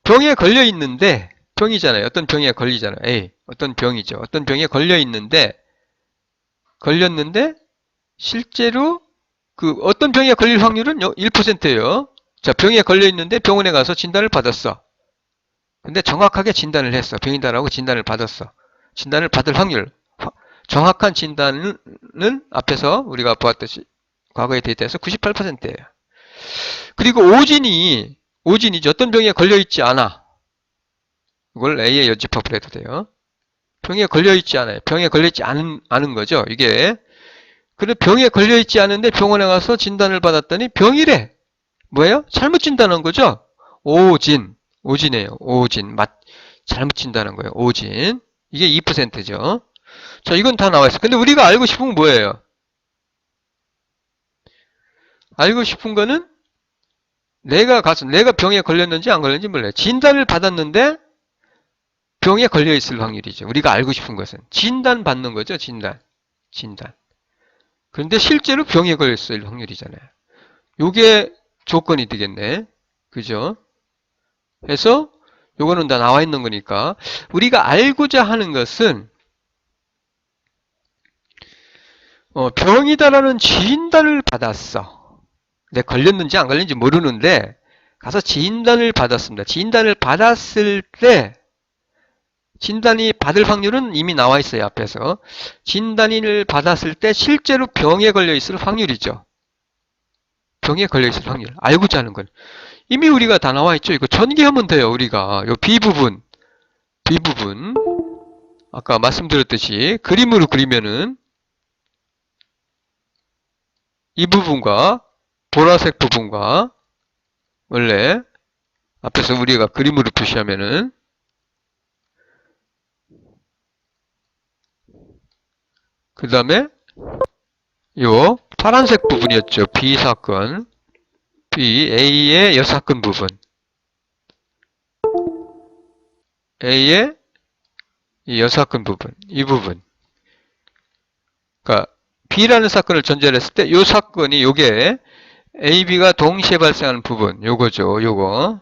병에 걸려 있는데, 병이잖아요. 어떤 병에 걸리잖아요. A. 어떤 병이죠. 어떤 병에 걸려 있는데, 걸렸는데, 실제로 어떤 병에 걸릴 확률은 1%예요. 자, 병에 걸려 있는데 병원에 가서 진단을 받았어. 근데 정확하게 진단을 했어. 병이다라고 진단을 받았어. 진단을 받을 확률. 정확한 진단은 앞에서 우리가 보았듯이 과거의 데이터에서 98%예요. 그리고 오진이죠. 어떤 병에 걸려 있지 않아. 이걸 A의 여집합을 해도 돼요. 병에 걸려 있지 않아요. 병에 걸려 있지 않은 거죠. 이게. 그래 병에 걸려 있지 않은데 병원에 가서 진단을 받았더니 병이래. 뭐예요? 잘못 진단한 거죠? 오진이에요. 오진. 잘못 진단한 거예요. 오진. 이게 2%죠. 자, 이건 다 나와 있어. 근데 우리가 알고 싶은 건 뭐예요? 알고 싶은 거는 내가 병에 걸렸는지 안 걸렸는지 몰라요. 진단을 받았는데 병에 걸려 있을 확률이죠. 우리가 알고 싶은 것은 진단 받는 거죠. 진단. 그런데 실제로 병에 걸려 있을 확률이잖아요. 요게 조건이 되겠네. 그죠? 해서 요거는 다 나와 있는 거니까 우리가 알고자 하는 것은 병이다라는 진단을 받았어. 내 걸렸는지 안 걸렸는지 모르는데 가서 진단을 받았습니다. 진단을 받았을 때 진단이 받을 확률은 이미 나와 있어요. 앞에서. 진단을 받았을 때 실제로 병에 걸려 있을 확률이죠. 병에 걸려 있을 확률. 알고자 하는 건. 이미 우리가 다 나와 있죠. 이거 전개하면 돼요. 우리가. 요 B 부분. 아까 말씀드렸듯이 그림으로 그리면은 이 부분과 보라색 부분과 원래 앞에서 우리가 그림으로 표시하면은 그 다음에 요 파란색 부분이었죠. B 사건, B, A의 여사건 부분, A의 이 여사건 부분, 이 부분. 그러니까 B라는 사건을 전제로 했을 때 요 사건이 요게 A, B가 동시에 발생하는 부분, 요거죠. 요거.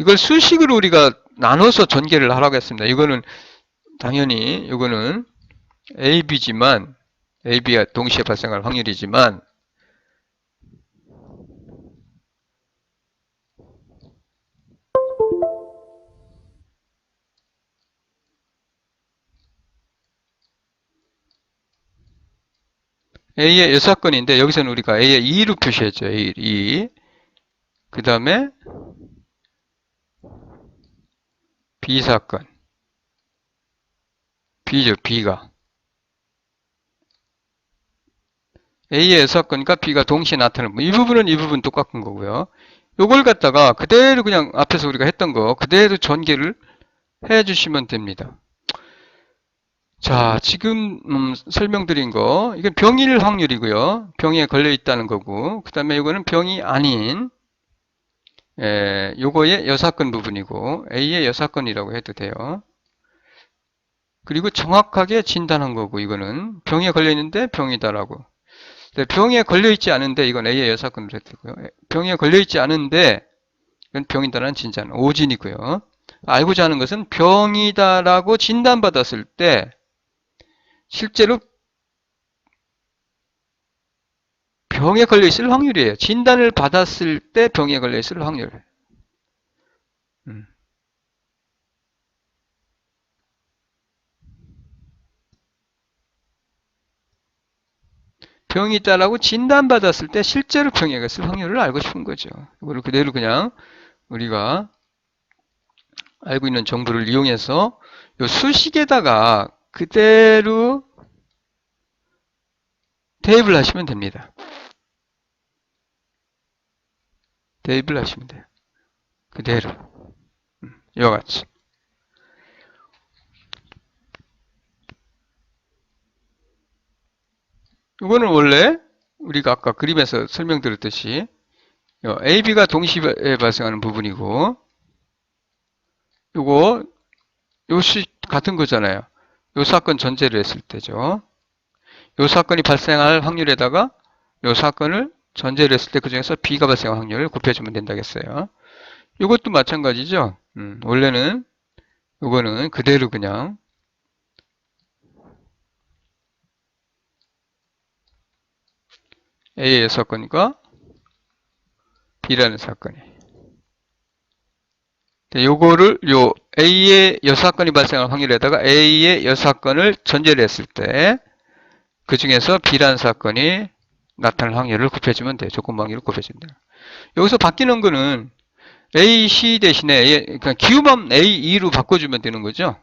이걸 수식으로 우리가 나눠서 전개를 하라고 했습니다. 이거는 당연히 요거는 A, B지만 A, B가 동시에 발생할 확률이지만 A의 여사건인데 여기서는 우리가 A의 2로 표시했죠. A, 2. 그 다음에 B 사건. B죠. B가. A의 여사건과 B가 동시에 나타나는 부분. 이 부분은 이 부분 똑같은 거고요. 요걸 갖다가 그대로 그냥 앞에서 우리가 했던 거 그대로 전개를 해 주시면 됩니다. 자, 지금 설명드린 거 이건 병일 확률이고요. 병에 걸려 있다는 거고 그 다음에 이거는 병이 아닌 요거의 여사건 부분이고 A의 여사건이라고 해도 돼요. 그리고 정확하게 진단한 거고 이거는 병에 걸려 있는데 병이다라고. 병에 걸려 있지 않은데 이건 A의 여사건으로 해도 되고요. 병에 걸려 있지 않은데 이건 병이다라는 진단 오진이고요. 알고자 하는 것은 병이다라고 진단받았을 때 실제로 병에 걸려 있을 확률이에요. 진단을 받았을 때 병에 걸려 있을 확률. 병이 있다라고 진단받았을 때 실제로 병에 걸렸을 확률을 알고 싶은 거죠. 이거를 그대로 그냥 우리가 알고 있는 정보를 이용해서 이 수식에다가 그대로 대입을 하시면 됩니다. 대입을 하시면 돼요. 그대로. 이와 같이. 이거는 원래 우리가 아까 그림에서 설명드렸듯이 A, B가 동시에 발생하는 부분이고 요거 요시 같은 거잖아요. 요 사건 전제를 했을 때죠. 요 사건이 발생할 확률에다가 요 사건을 전제를 했을 때 그중에서 B가 발생할 확률을 곱해주면 된다겠어요. 이것도 마찬가지죠. 원래는 요거는 그대로 그냥 A의 사건과 B라는 사건이. 요거를 요 A의 여사건이 발생할 확률에다가 A의 여사건을 전제를 했을 때 그 중에서 B라는 사건이 나타날 확률을 곱해주면 돼요. 조건 확률을 곱해주면 돼요. 여기서 바뀌는 거는 AC 대신에 그러니까 기호만 A2로 바꿔주면 되는 거죠.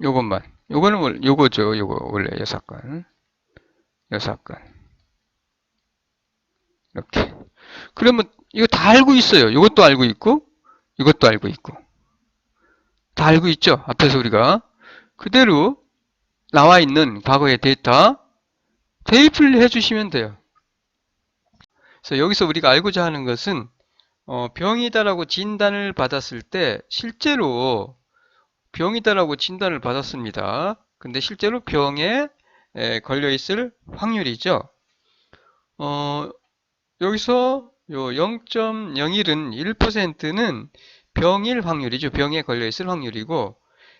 요것만. 요거는 요거죠. 요거 원래 여사건. 여사건. 이렇게. 그러면 이거 다 알고 있어요. 이것도 알고 있고 이것도 알고 있고 다 알고 있죠. 앞에서 우리가 그대로 나와 있는 과거의 데이터 대입을 해주시면 돼요. 그래서 여기서 우리가 알고자 하는 것은 병이다라고 진단을 받았을 때 실제로 병이다라고 진단을 받았습니다. 근데 실제로 병에 걸려 있을 확률이죠. 여기서 요 0.01은 1%는 병일 확률이죠. 병에 걸려 있을 확률이고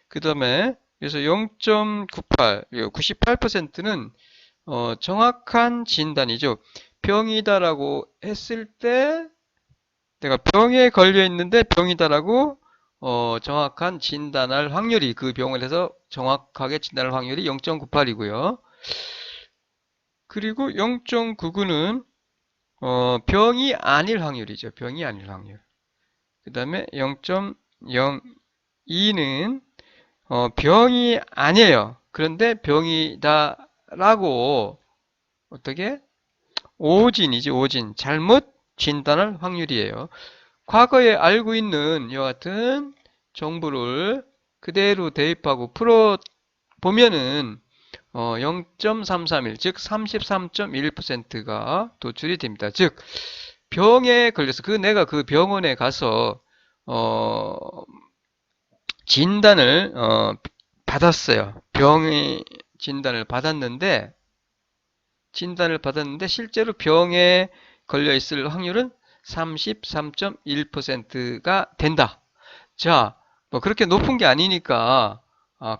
그 다음에 그래서 0.98, 98%는 정확한 진단이죠. 병이다라고 했을 때 내가 병에 걸려 있는데 병이다라고 정확한 진단할 확률이 그 병을 해서 정확하게 진단할 확률이 0.98이고요. 그리고 0.99는 병이 아닐 확률이죠. 병이 아닐 확률. 그 다음에 0.02는 병이 아니에요. 그런데 병이다라고 어떻게? 오진이지, 오진. 잘못 진단할 확률이에요. 과거에 알고 있는 이와 같은 정보를 그대로 대입하고 풀어 보면은 0.331, 즉 33.1%가 도출이 됩니다. 즉 병에 걸려서 내가 그 병원에 가서 어, 진단을 받았어요. 병의 진단을 받았는데 실제로 병에 걸려 있을 확률은 33.1%가 된다. 자, 뭐 그렇게 높은 게 아니니까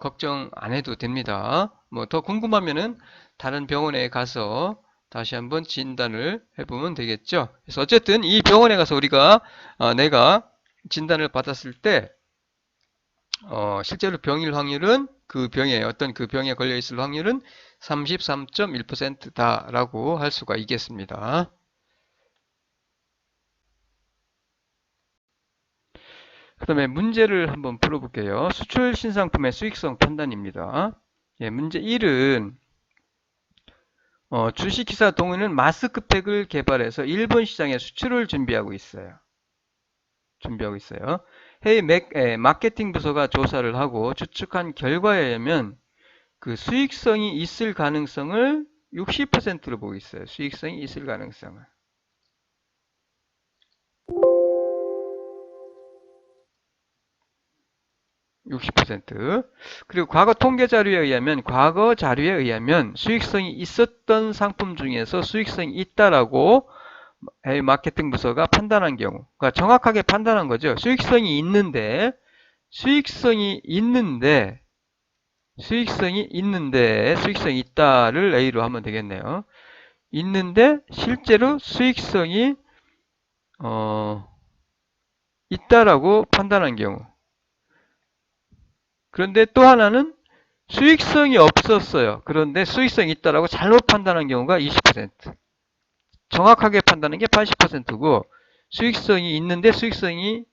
걱정 안 해도 됩니다. 뭐 더 궁금하면은 다른 병원에 가서 다시 한번 진단을 해보면 되겠죠. 그래서 어쨌든 이 병원에 가서 내가 진단을 받았을 때 실제로 병일 확률은 어떤 그 병에 걸려 있을 확률은 33.1%다라고 할 수가 있겠습니다. 그 다음에 문제를 한번 풀어볼게요. 수출 신상품의 수익성 판단입니다. 예, 문제 1은 주식회사 동의는 마스크팩을 개발해서 일본 시장에 수출을 준비하고 있어요. 해외 마케팅 부서가 조사를 하고 추측한 결과에 의하면 그 수익성이 있을 가능성을 60%로 보고 있어요. 수익성이 있을 가능성을. 60%. 그리고 과거 자료에 의하면 수익성이 있었던 상품 중에서 수익성이 있다라고 마케팅 부서가 판단한 경우, 그러니까 정확하게 판단한 거죠. 수익성이 있는데 수익성이 있다를 A로 하면 되겠네요. 있는데 실제로 수익성이 있다라고 판단한 경우. 그런데 또 하나는 수익성이 없었어요. 그런데 수익성이 있다라고 잘못 판단한 경우가 20%. 정확하게 판단한 게 80%고 수익성이 있는데 수익성이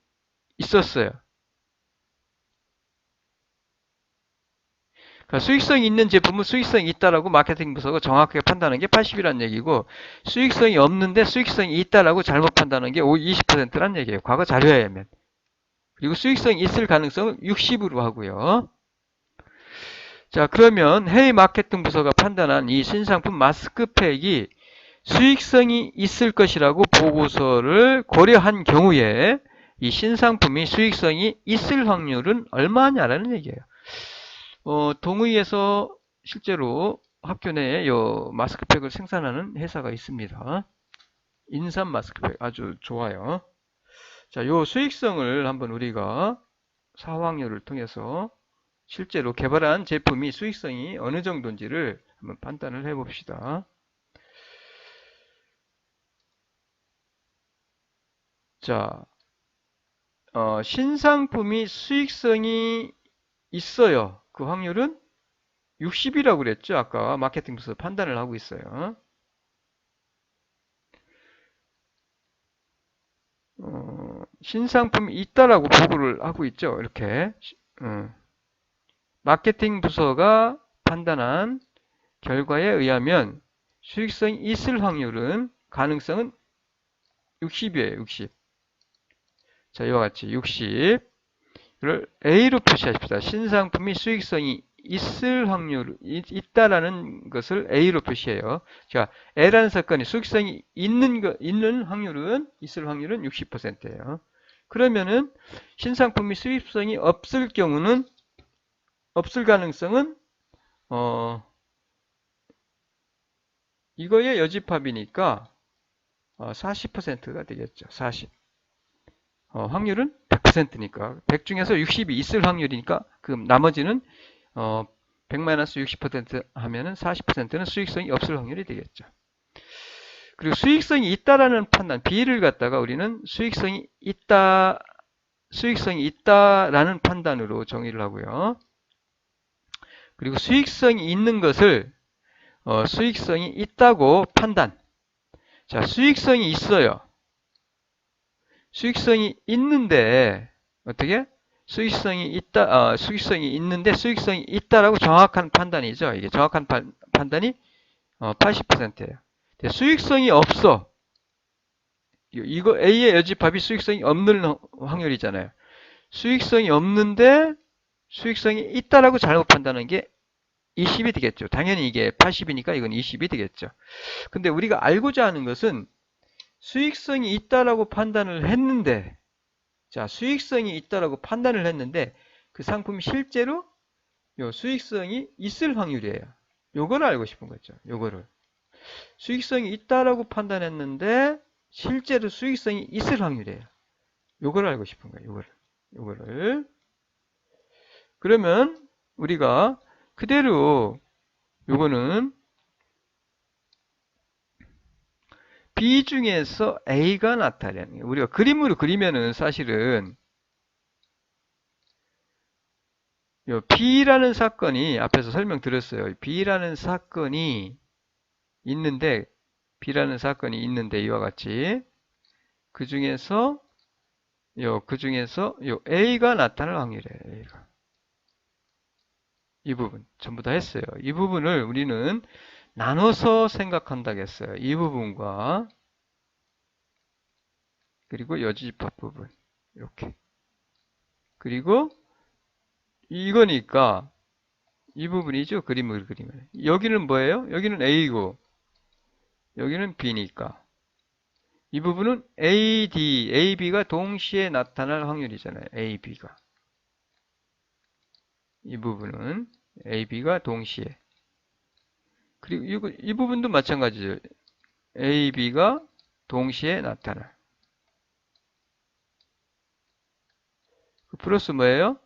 있었어요. 그러니까 수익성이 있는 제품은 수익성이 있다라고 마케팅 부서가 정확하게 판단하는 게 80이라는 얘기고 수익성이 없는데 수익성이 있다라고 잘못 판단하는 게 20%라는 얘기예요. 과거 자료에 의하면. 그리고 수익성이 있을 가능성을 60으로 하고요. 자, 그러면 해외 마케팅 부서가 판단한 이 신상품 마스크팩이 수익성이 있을 것이라고 보고서를 고려한 경우에 이 신상품이 수익성이 있을 확률은 얼마냐라는 얘기예요. 동의에서 실제로 학교 내에 요 마스크팩을 생산하는 회사가 있습니다. 인삼 마스크팩 아주 좋아요. 자, 요 수익성을 한번 우리가 사확률을 통해서 실제로 개발한 제품이 수익성이 어느 정도인지를 한번 판단을 해 봅시다. 자, 신상품이 수익성이 있어요. 그 확률은 60이라고 그랬죠. 아까 마케팅 부서 판단을 하고 있어요. 신상품이 있다라고 보고를 하고 있죠. 이렇게 마케팅 부서가 판단한 결과에 의하면 수익성이 있을 가능성은 60이에요. 60. 자, 이와 같이 60을 A로 표시하십시다. 신상품이 수익성이 있다라는 것을 A로 표시해요. 자, A라는 사건이 수익성이 있을 확률은 60%예요. 그러면은 신상품이 수익성이 없을 가능성은 이거의 여집합이니까 40%가 되겠죠. 40. 확률은 100%니까 100 중에서 60이 있을 확률이니까 그 나머지는 100-60% 하면은 40%는 수익성이 없을 확률이 되겠죠. 그리고 수익성이 있다라는 판단, B를 갖다가 우리는 수익성이 있다라는 판단으로 정의를 하고요. 그리고 수익성이 있는 것을 수익성이 있다고 판단. 자, 수익성이 있어요. 수익성이 있는데 어떻게? 수익성이 있다, 수익성이 있는데 수익성이 있다라고 정확한 판단이죠. 이게 정확한 판단이 80%예요. 수익성이 없어. 이거 A의 여집합이 수익성이 없는 확률이잖아요. 수익성이 없는데 수익성이 있다라고 잘못 판단한 게 20이 되겠죠. 당연히 이게 80이니까 이건 20이 되겠죠. 근데 우리가 알고자 하는 것은 수익성이 있다라고 판단을 했는데, 자, 수익성이 있다라고 판단을 했는데 그 상품이 실제로 요 수익성이 있을 확률이에요. 요거를 알고 싶은 거죠. 요거를. 수익성이 있다라고 판단했는데 실제로 수익성이 있을 확률이에요. 요거를 알고 싶은 거예요. 요거를. 그러면 우리가 그대로 요거는 B 중에서 A가 나타나는 거예요. 우리가 그림으로 그리면은 사실은 요 B라는 사건이 앞에서 설명드렸어요. B라는 사건이 있는데 이와 같이 그 중에서 요 A가 나타날 확률이에요. A가. 이 부분 전부 다 했어요. 이 부분을 우리는 나눠서 생각한다고 했어요. 이 부분과 그리고 여지집합 부분 이렇게 그리고 이거니까 이 부분이죠. 그림을 그리면 여기는 뭐예요? 여기는 A고 여기는 B니까 이 부분은 AD, AB가 동시에 나타날 확률이잖아요. AB가 이 부분은 AB가 동시에 그리고 이 부분도 마찬가지죠. AB가 동시에 나타날 그 플러스 뭐예요?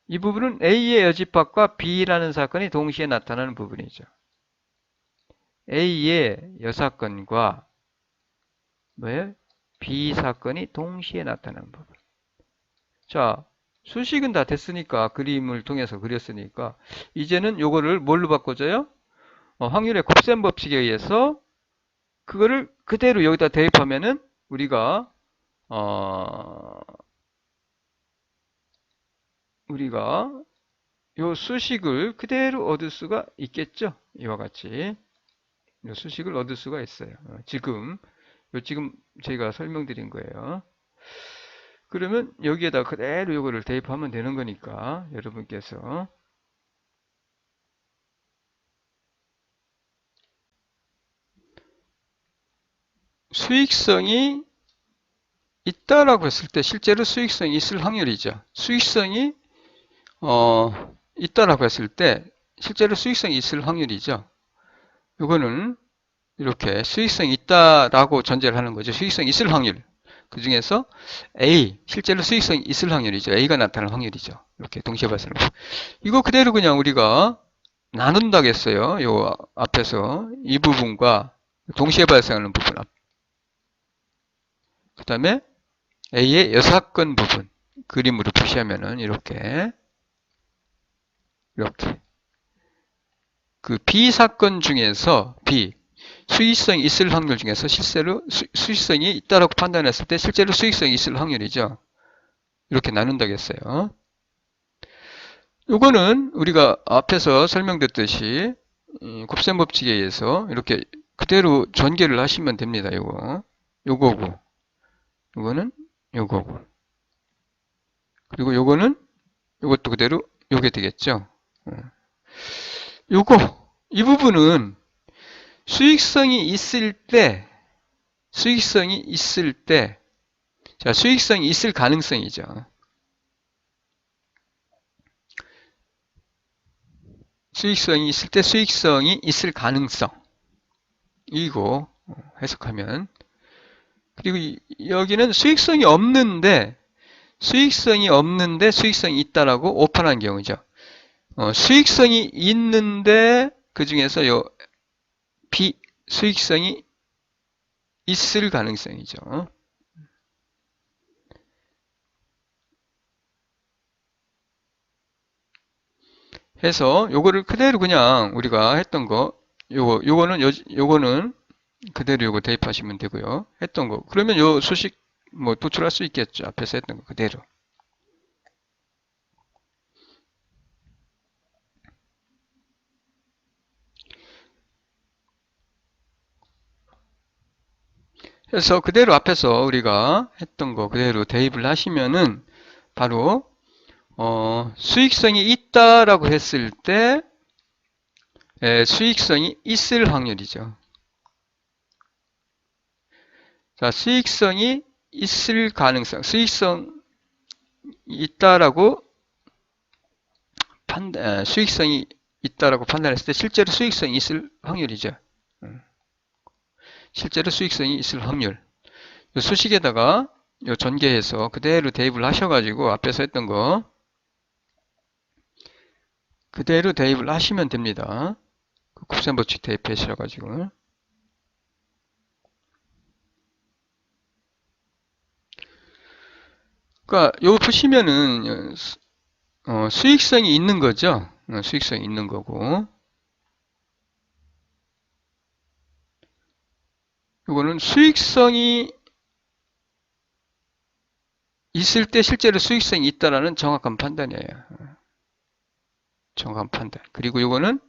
이 부분은 A의 여집합과 B라는 사건이 동시에 나타나는 부분이죠. A의 여사건과 뭐예요? B 사건이 동시에 나타나는 부분. 자, 수식은 다 됐으니까 그림을 통해서 그렸으니까 이제는 요거를 뭘로 바꿔줘요? 확률의 곱셈 법칙에 의해서 그거를 그대로 여기다 대입하면은 우리가 요 수식을 그대로 얻을 수가 있겠죠. 이와 같이 요 수식을 얻을 수가 있어요. 지금 저희가 설명드린 거예요. 그러면 여기에다 그대로 요거를 대입하면 되는 거니까 여러분께서 수익성이 있다라고 했을 때 실제로 수익성이 있을 확률이죠. 수익성이 있다라고 했을 때 실제로 수익성이 있을 확률이죠. 이거는 이렇게 수익성이 있다라고 전제를 하는 거죠. 수익성이 있을 확률. 그 중에서 A, 실제로 수익성이 있을 확률이죠. A가 나타날 확률이죠. 이렇게 동시에 발생하는 이거 그대로 그냥 우리가 나눈다고 했어요. 요 앞에서 이 부분과 동시에 발생하는 부분 그 다음에 A의 여사건 부분 그림으로 표시하면은 이렇게 그 B 사건 중에서 수익성이 있을 확률 중에서 실제로 수익성이 있다라고 판단했을 때 실제로 수익성이 있을 확률이죠. 이렇게 나눈다고 했어요. 요거는 우리가 앞에서 설명드렸듯이 곱셈 법칙에 의해서 이렇게 그대로 전개를 하시면 됩니다. 요거고 요거는 요거고 그리고 요것도 그대로 요게 되겠죠. 이 부분은 수익성이 있을 때 자, 수익성이 있을 가능성이죠. 수익성이 있을 때 수익성이 있을 가능성 이거 해석하면 그리고 여기는 수익성이 없는데 수익성이 있다라고 오판한 경우죠. 수익성이 있는데 그 중에서 수익성이 있을 가능성이죠. 해서 요거를 그대로 그냥 우리가 했던 거 요거는 그대로 요거 대입하시면 되고요. 했던 거. 그러면 요 수식 도출할 수 있겠죠. 앞에서 했던 거 그대로. 그래서 그대로 앞에서 우리가 했던 거 그대로 대입을 하시면은 바로 수익성이 있다라고 했을 때 수익성이 있을 확률이죠. 자, 수익성이 있을 가능성, 수익성이 있다라고 수익성이 있다라고 판단했을 때 실제로 수익성이 있을 확률이죠. 실제로 수익성이 있을 확률. 이 수식에다가 요 전개해서 그대로 대입을 하셔가지고 앞에서 했던 거 그대로 대입을 하시면 됩니다. 곱셈법칙 대입하셔가지고. 그러니까 요 보시면은 수익성이 있는 거죠. 수익성이 있는 거고. 이거는 수익성이 있을 때 실제로 수익성이 있다라는 정확한 판단이에요. 정확한 판단. 그리고 이거는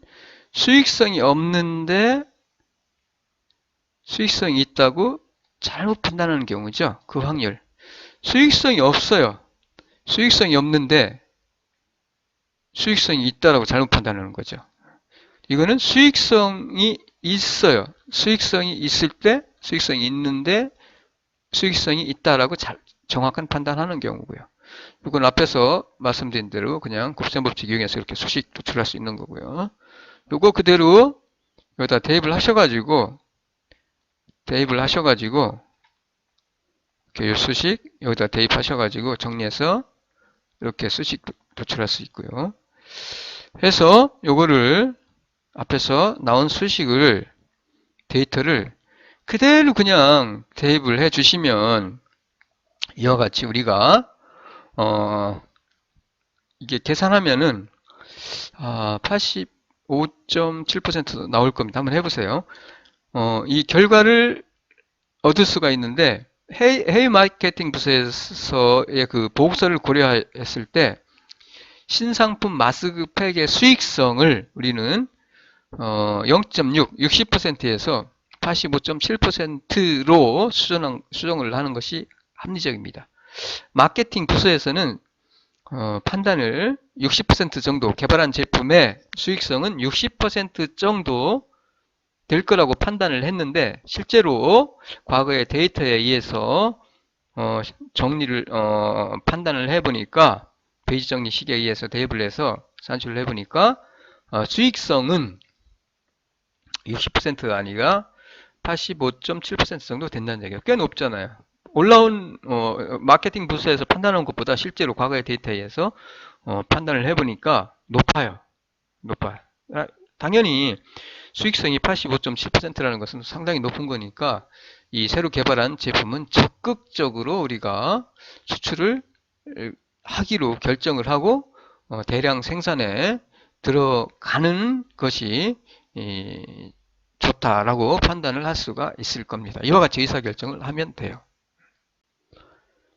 수익성이 없는데 수익성이 있다고 잘못 판단하는 경우죠. 그 확률. 수익성이 없어요. 수익성이 없는데 수익성이 있다라고 잘못 판단하는 거죠. 이거는 수익성이 있어요. 수익성이 있을 때 수익성이 있는데 수익성이 있다라고 정확한 판단하는 경우고요. 이건 앞에서 말씀드린 대로 그냥 곱셈법칙 이용해서 이렇게 수식 도출할 수 있는 거고요. 이거 그대로 여기다 대입을 하셔가지고 이렇게 수식 여기다 대입하셔가지고 정리해서 이렇게 수식 도출할 수 있고요. 해서 요거를 앞에서 나온 수식을 데이터를 그대로 그냥 대입을 해 주시면 이와 같이 우리가 이게 계산하면은 85.7% 나올 겁니다. 한번 해보세요. 이 결과를 얻을 수가 있는데 해외 마케팅 부서에서의 그 보고서를 고려했을 때 신상품 마스크팩의 수익성을 우리는 0.6, 60%에서 85.7%로 수정을 하는 것이 합리적입니다. 마케팅 부서에서는 판단을 60% 정도 개발한 제품의 수익성은 60% 정도 될 거라고 판단을 했는데 실제로 과거의 데이터에 의해서 정리를 판단을 해보니까 베이지 정리 식에 의해서 대입을 해서 산출을 해보니까 수익성은 60%가 아니라 85.7% 정도 된다는 얘기예요. 꽤 높잖아요. 올라온 마케팅 부서에서 판단한 것보다 실제로 과거의 데이터에 의해서 판단을 해보니까 높아요. 당연히 수익성이 85.7%라는 것은 상당히 높은 거니까 이 새로 개발한 제품은 적극적으로 우리가 수출을 하기로 결정을 하고 대량 생산에 들어가는 것이 좋다라고 판단을 할 수가 있을 겁니다. 이와 같이 의사결정을 하면 돼요.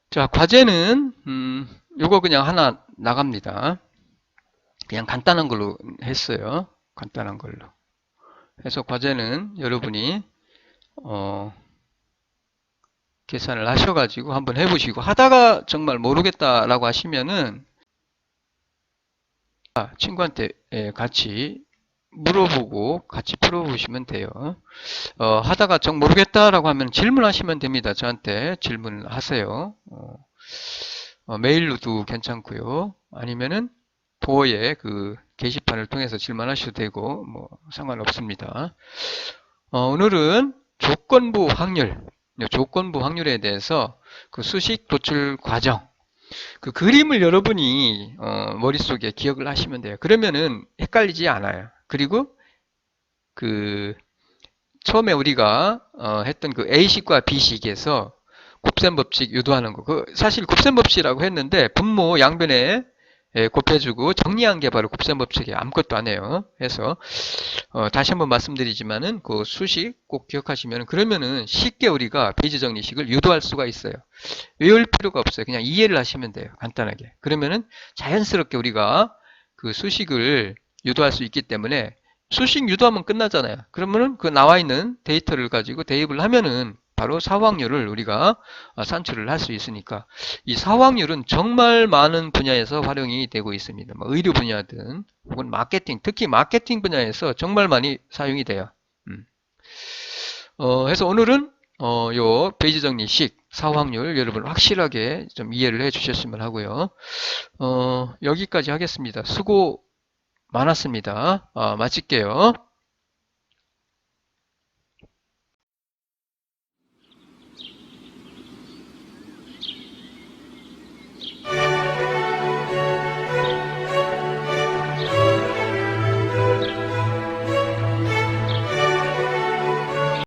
자, 과제는 요거 그냥 하나 나갑니다. 그냥 간단한 걸로 했어요. 간단한 걸로. 그래서 과제는 여러분이 계산을 하셔가지고 한번 해보시고 하다가 정말 모르겠다라고 하시면은 친구한테 같이 물어보고 같이 풀어보시면 돼요. 하다가 정 모르겠다라고 하면 질문하시면 됩니다. 저한테 질문을 하세요. 메일로도 괜찮고요. 아니면은 도어에 그 게시판을 통해서 질문하셔도 되고 뭐 상관없습니다. 오늘은 조건부 확률에 대해서 그 수식 도출 과정 그 그림을 여러분이 머릿속에 기억을 하시면 돼요. 그러면은 헷갈리지 않아요. 그리고 그 처음에 우리가 했던 그 A식과 B식에서 곱셈 법칙 유도하는 거, 사실 곱셈 법칙이라고 했는데 분모 양변에 곱해주고 정리한 게 바로 곱셈 법칙이 아무것도 안 해요. 해서 다시 한번 말씀드리지만은 그 수식 꼭 기억하시면 그러면은 쉽게 우리가 베이지 정리식을 유도할 수가 있어요. 외울 필요가 없어요. 그냥 이해를 하시면 돼요. 간단하게. 그러면은 자연스럽게 우리가 그 수식을 유도할 수 있기 때문에 수식 유도하면 끝나잖아요. 그러면은 그 나와 있는 데이터를 가지고 대입을 하면은 바로 사확률을 우리가 산출을 할 수 있으니까 이 사확률은 정말 많은 분야에서 활용이 되고 있습니다. 뭐 의료 분야든 혹은 마케팅, 특히 마케팅 분야에서 정말 많이 사용이 돼요. 그래서 오늘은 요 베이지 정리식 사확률 여러분 확실하게 좀 이해를 해 주셨으면 하고요. 여기까지 하겠습니다. 수고 많았습니다. 마칠게요.